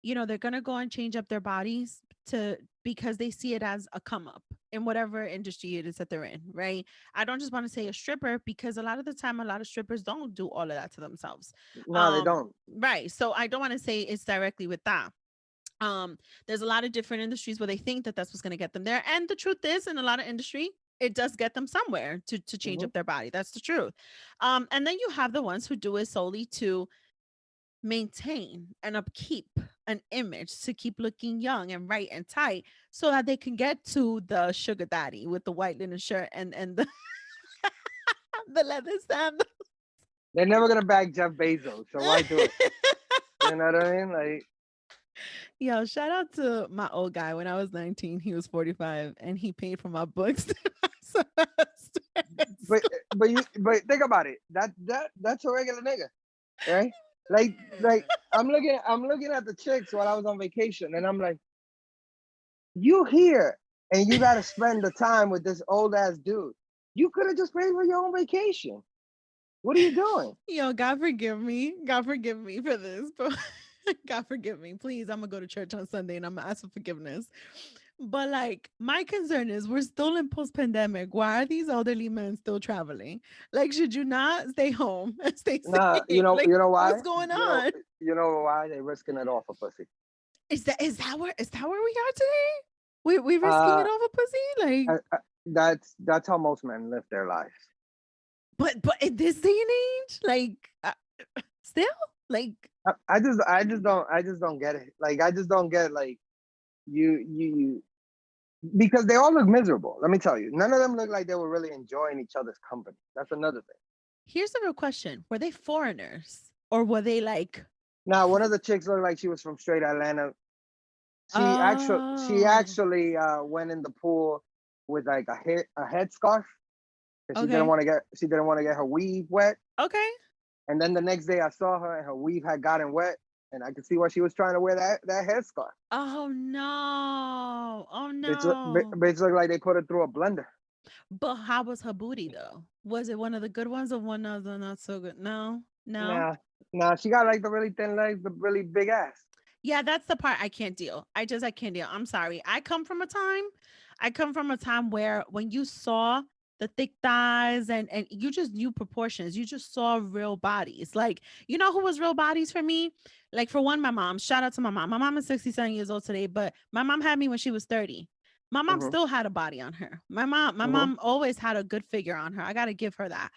they're gonna go and change up their bodies to because they see it as a come up in whatever industry it is that they're in, right? I don't just want to say a stripper because a lot of the time a lot of strippers don't do all of that to themselves. No, they don't. Right. So I don't want to say it's directly with that. There's a lot of different industries where they think that that's what's going to get them there, and the truth is in a lot of industry it does get them somewhere to change Hmm. up their body. That's the truth. And then you have the ones who do it solely to maintain and upkeep an image to keep looking young and right and tight so that they can get to the sugar daddy with the white linen shirt and the, the leather sandals. They're never gonna back Jeff Bezos, so why do it? You know what I mean? Like, Yo, shout out to my old guy. When I was 19, he was 45 and he paid for my books. but but think about it. That's a regular nigga, right? Like I'm looking at the chicks while I was on vacation, and I'm like, you here and you got to spend the time with this old ass dude. You could have just paid for your own vacation. What are you doing? Yo, God forgive me. God forgive me for this. But God forgive me. Please, I'm gonna go to church on Sunday and I'm gonna ask for forgiveness. But like my concern is we're still in post-pandemic. Why are these elderly men still traveling? Like, should you not stay home and stay Nah, safe? Like, you know what's why? going on? You know why they risking it all for pussy. Is that where we are today? We risking Uh, it over pussy? Like, that's how most men live their lives. but in this day and age, like, still, like, I just don't get it. Like I just don't get like you because they all look miserable. Let me tell you, none of them look like they were really enjoying each other's company. That's another thing. here's the real question: were they foreigners or were they like? Now, one of the chicks looked like she was from straight Atlanta. She Oh, actually went in the pool with like a headscarf because okay, she didn't want to get her weave wet. okay. And then the next day I saw her and her weave had gotten wet, and I could see why she was trying to wear that headscarf. Oh no, oh no. Bitch looked like they put her through a blender. But how was her booty though? Was it one of the good ones or one of the not so good? No, no. Nah, nah, she got like the really thin legs, the really big ass. Yeah, that's the part I can't deal. I can't deal. I'm sorry. I come from a time where when you saw the thick thighs and you just knew proportions, you just saw real bodies. Like, who was real bodies for me? Like for one, my mom. Shout out to my mom. My mom is 67 years old today, but my mom had me when she was 30. My mom Mm-hmm. still had a body on her. My mom always had a good figure on her. I gotta give her that.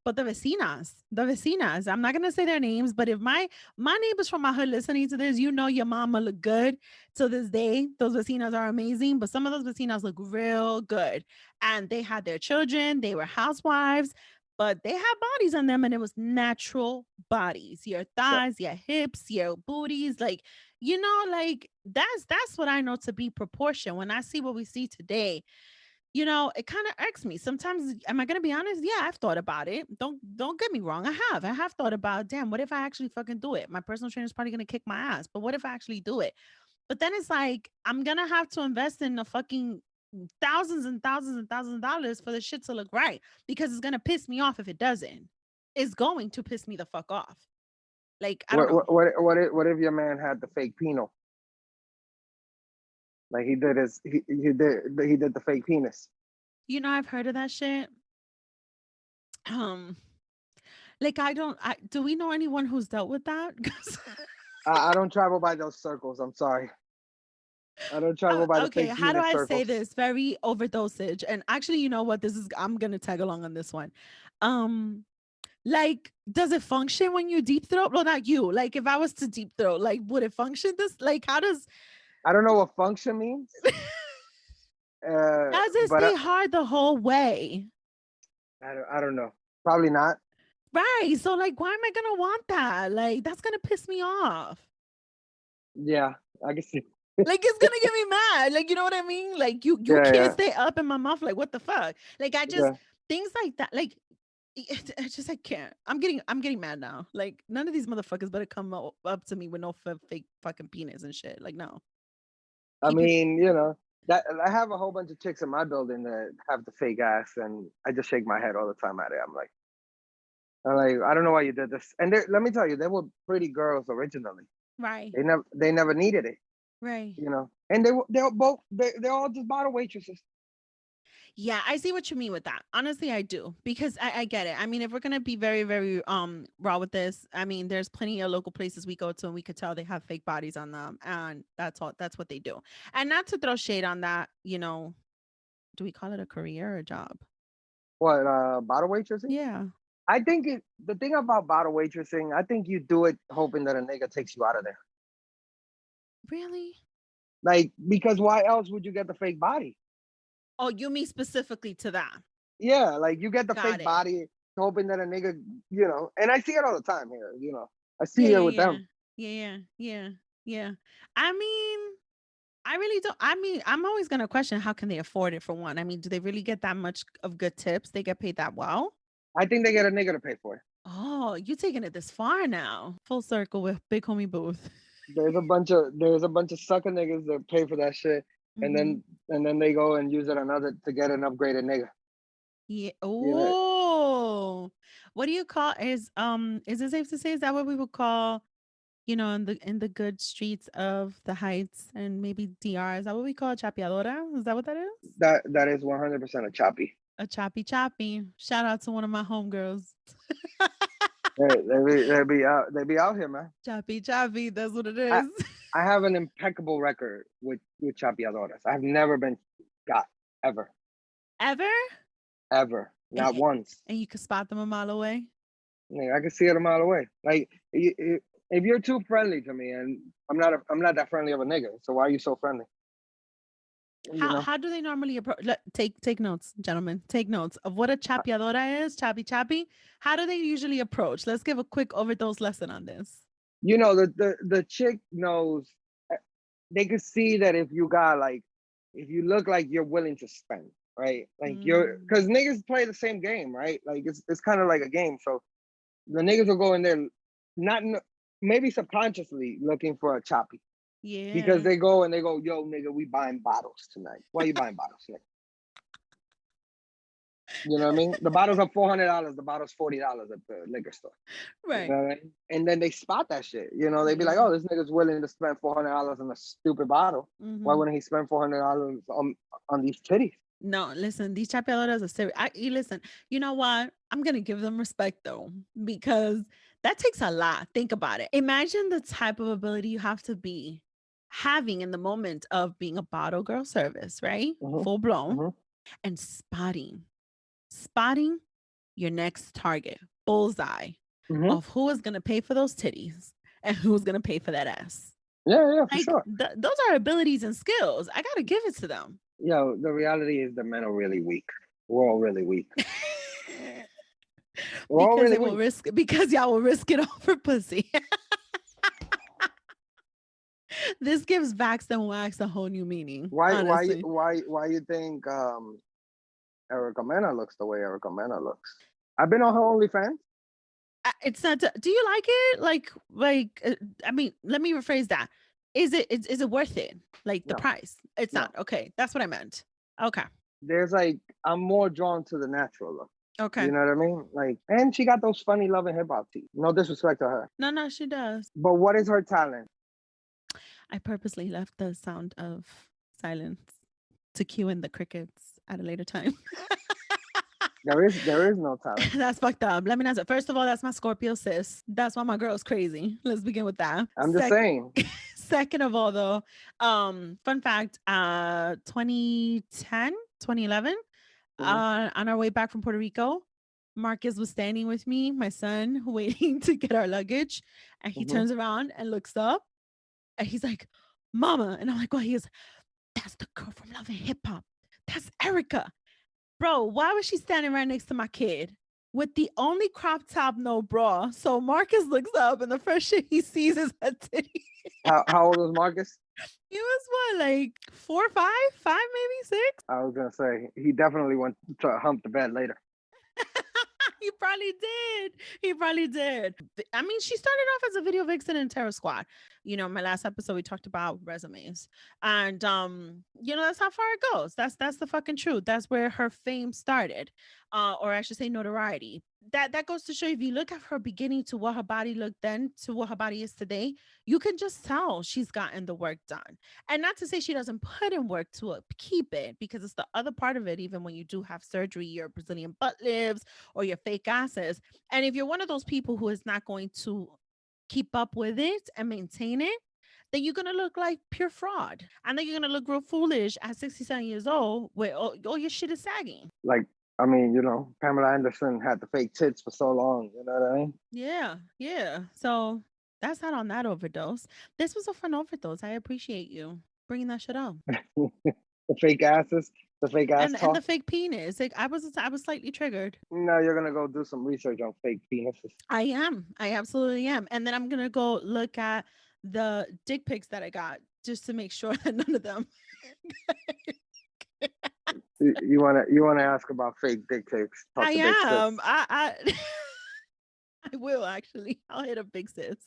But the vecinas, I'm not gonna say their names, but if my neighbors from my hood listening to this, your mama look good to this day. Those vecinas are amazing, but some of those vecinas look real good. And they had their children, they were housewives, but they had bodies on them and it was natural bodies. Your So, thighs, your hips, your booties, like that's what I know to be proportion. When I see what we see today, it kind of irks me. Sometimes, am I gonna be honest? Yeah, I've thought about it. Don't get me wrong. I have thought about, damn, what if I actually fucking do it? My personal trainer is probably gonna kick my ass, but what if I actually do it? But then it's like I'm gonna have to invest in a fucking thousands and thousands and thousands of dollars for the shit to look right because it's gonna piss me off if it doesn't. It's going to piss me the fuck off. Like, I don't know. what if your man had the fake penal? Like he did the fake penis. I've heard of that shit. Um, like I don't. Do we know anyone who's dealt with that? 'Cause I don't travel by those circles. I'm sorry. I don't travel by the Okay, fake how do penis I say circles. this? Very overdosage. And actually, you know what? I'm gonna tag along on this one. Um, like, does it function when you deep throat? Well, not you. Like, if I was to deep throat, like, would it function? This, like, how does? I don't know what function means. Does it but stay hard the whole way? I don't know. Probably not. Right. So like, why am I gonna want that? Like, that's gonna piss me off. Yeah, I can see. Like, it's gonna get me mad. Like, you know what I mean? Like, you Yeah, can't yeah, stay up in my mouth. Like, what the fuck? Like, I just yeah. things like that. Like, it's just I can't. I'm getting mad now. Like, none of these motherfuckers better come up to me with no fake fucking penis and shit. Like, no. I Keep your mean, that I have a whole bunch of chicks in my building that have the fake ass, and I just shake my head all the time at it. I'm like, I don't know why you did this. And let me tell you, they were pretty girls originally. right, They never needed it, right. And they're all just bottle waitresses. Yeah, I see what you mean with that. Honestly, I do because I get it. I mean, if we're gonna be very, very raw with this, I mean, there's plenty of local places we go to and we could tell they have fake bodies on them, and that's all. That's what they do. And not to throw shade on that, do we call it a career or a job? What bottle waitressing? Yeah. I think the thing about bottle waitressing, I think you do it hoping that a nigga takes you out of there. Really? Like, because why else would you get the fake body? Oh, you mean specifically to that? Yeah, like you get the Got fake it. body hoping that a nigga, and I see it all the time here. I Yeah, see it yeah, with yeah, them. yeah, yeah, yeah, yeah. I mean, I really don't. I mean, I'm always gonna question how can they afford it for one. I mean, do they really get that much of good tips? They get paid that well? I think they get a nigga to pay for it. Oh, you taking it this far now. Full circle with Big Homie Booth. There's a bunch of sucker niggas that pay for that shit, and Hmm. then they go and use it another to get an upgraded nigga. Yeah. You know, Oh, what do you call is it safe to say is that what we would call, in the good streets of the Heights and maybe DR? Is that what we call a chapeadora? Is that what that is? that is 100% a choppy. A choppy choppy. Shout out to one of my homegirls. They be out here, man. Choppy choppy. That's what it I is. I have an impeccable record with chapeadoras. I've never been got ever, Ever? ever, And, not once. and you can spot them a mile away. I can see it a mile away. Like, if you're too friendly to me, and I'm not that friendly of a nigga, so why are you so friendly? You How know, how do they normally approach? Take notes, gentlemen. Take notes of what a chapeadora is. Chappy chappy. How do they usually approach? Let's give a quick overdose lesson on this. the chick knows. uh, They can see that if you look like you're willing to spend, right? Like Mm, because niggas play the same game, right? Like it's kind of like a game. So the niggas will go in there, not maybe subconsciously looking for a choppy because yeah. they go, yo, nigga, we buying bottles tonight. Why you buying bottles, nigga? You know what I mean? The bottles are $400. The bottle's $40 at the liquor store. You Right. know what I mean? And then they spot that shit. They be like, Yeah. oh, this nigga's willing to spend $400 on a stupid bottle. Why Mm-hmm. wouldn't he spend $400 on these titties? No, listen, these chapeadoras are serious. Listen, you know what? I'm gonna give them respect though, because that takes a lot. Think about it. Imagine the type of ability you have to be having in the moment of being a bottle girl service, right? Hmm. Full blown Hmm. and spotting your next target, bullseye Hmm. of who is gonna pay for those titties and who's gonna pay for that ass. Yeah, yeah, for Like sure. those are abilities and skills. I gotta give it to them. Yo, the reality is the men are really weak. We're all really weak. We're all Because really they will weak. risk because y'all will risk it all for pussy. This gives Vax and Wax a whole new meaning, honestly. Why you think Erica Mena looks the way Erica Mena looks? I've been on her OnlyFans. It's not. Do you like it? I mean, let me rephrase that. Is it worth it? Like the No, price? It's no. not. Okay, that's what I meant. Okay, There's like I'm more drawn to the natural look. okay. You know what I mean? Like, and she got those funny loving hip hop teeth. No disrespect to her, No, no, she does. but what is her talent? I purposely left the sound of silence to cue in the crickets at a later time. There is no talent. That's fucked up. Let me not. First of all, that's my Scorpio sis. That's why my girl's crazy. Let's begin with that. I'm just saying. Second of all, though, fun fact, 2010, 2011, Mhm, on our way back from Puerto Rico, Marcus was standing with me, my son, waiting to get our luggage. And he mhm. turns around and looks up and he's like, Mama. And I'm like, well, he is, that's the girl from Love and Hip Hop. That's Erica. Bro, why was she standing right next to my kid with the only crop top, no bra? So Marcus looks up and the first shit he sees is her titty. How old was Marcus? He was what, like 4, 5, maybe 6? I was gonna say he definitely went to hump the bed later. He probably did. He probably did. I mean, she started off as a video vixen in Terror Squad. You know, my last episode we talked about resumes. And you know, that's how far it goes. That's the fucking truth. That's where her fame started. Or I should say notoriety. That goes to show you, if you look at her beginning to what her body looked then to what her body is today, you can just tell she's gotten the work done. And not to say she doesn't put in work to keep it, because it's the other part of it. Even when you do have surgery, your Brazilian butt lifts or your fake asses. And if you're one of those people who is not going to keep up with it and maintain it, then you're going to look like pure fraud. And then you're going to look real foolish at 67 years old where all your shit is sagging. Like, I mean, you know, Pamela Anderson had the fake tits for so long. You know what I mean? Yeah. So that's not on that overdose. This was a fun overdose. I appreciate you bringing that shit up. The fake asses, the fake ass talk. And the fake penis. Like, I was slightly triggered. No, you're gonna go do some research on fake penises. I absolutely am. And then I'm gonna go look at the dick pics that I got just to make sure that none of them. You wanna ask about fake dick pics? I am. I I will actually. I'll hit a big sis.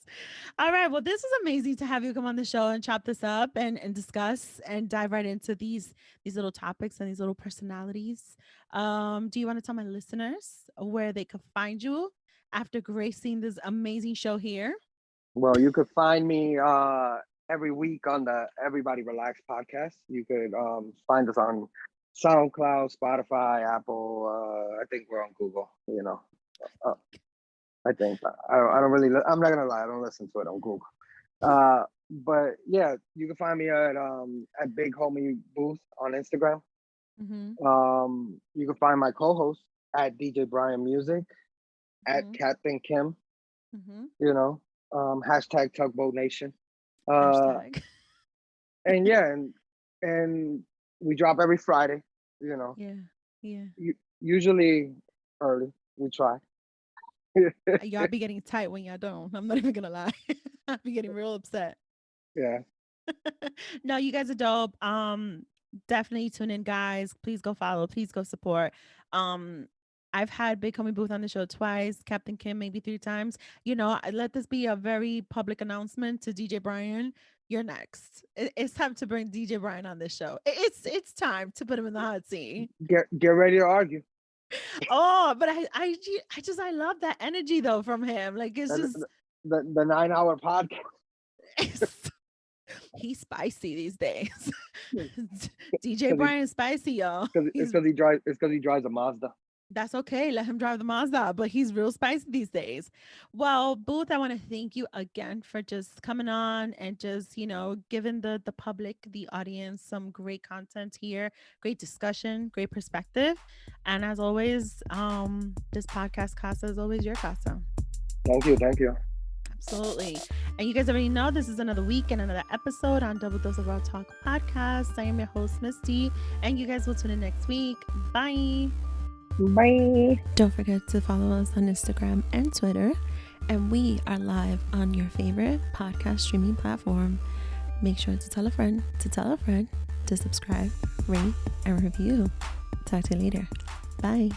All right. Well, this is amazing to have you come on the show and chop this up and discuss and dive right into these little topics and these little personalities. Do you want to tell my listeners where they could find you after gracing this amazing show here? Well, you could find me every week on the Everybody Relax podcast. You could find us on SoundCloud, Spotify, Apple. I think we're on Google. You know, I think I don't really. I'm not gonna lie. I don't listen to it on Google. But yeah, you can find me at Big Homie Booth on Instagram. Mm-hmm. You can find my co-host at DJ Brian Music, at Captain Kim. Mm-hmm. You know, hashtag Tugboat Nation. Hashtag. And yeah, and we drop every Friday. You know. Yeah. Usually early. We try. Y'all be getting tight when y'all don't. I'm not even gonna lie. I'll be getting real upset. Yeah. No, you guys are dope. Definitely tune in, guys. Please go follow. Please go support. I've had Big Homie Booth on the show twice, Captain Kim maybe 3 times. You know, let this be a very public announcement to DJ Brian. You're next. It's time to bring DJ Brian on this show. It's time to put him in the hot seat. Get ready to argue. Oh, but I love that energy though from him. Like, it's just the 9-hour podcast. He's spicy these days. DJ Brian's spicy, y'all. It's because he drives a Mazda. That's okay. Let him drive the Mazda, but he's real spicy these days. Well, Booth, I want to thank you again for just coming on and just, you know, giving the public, the audience, some great content here, great discussion, great perspective. And as always, this podcast casa is always your casa. Thank you. Absolutely. And you guys already know this is another week and another episode on Double Dose of Raw Talk podcast. I am your host, Misty, and you guys will tune in next week. Bye. Bye. Don't forget to follow us on Instagram and Twitter. And we are live on your favorite podcast streaming platform. Make sure to tell a friend to subscribe, rate, and review. Talk to you later. Bye.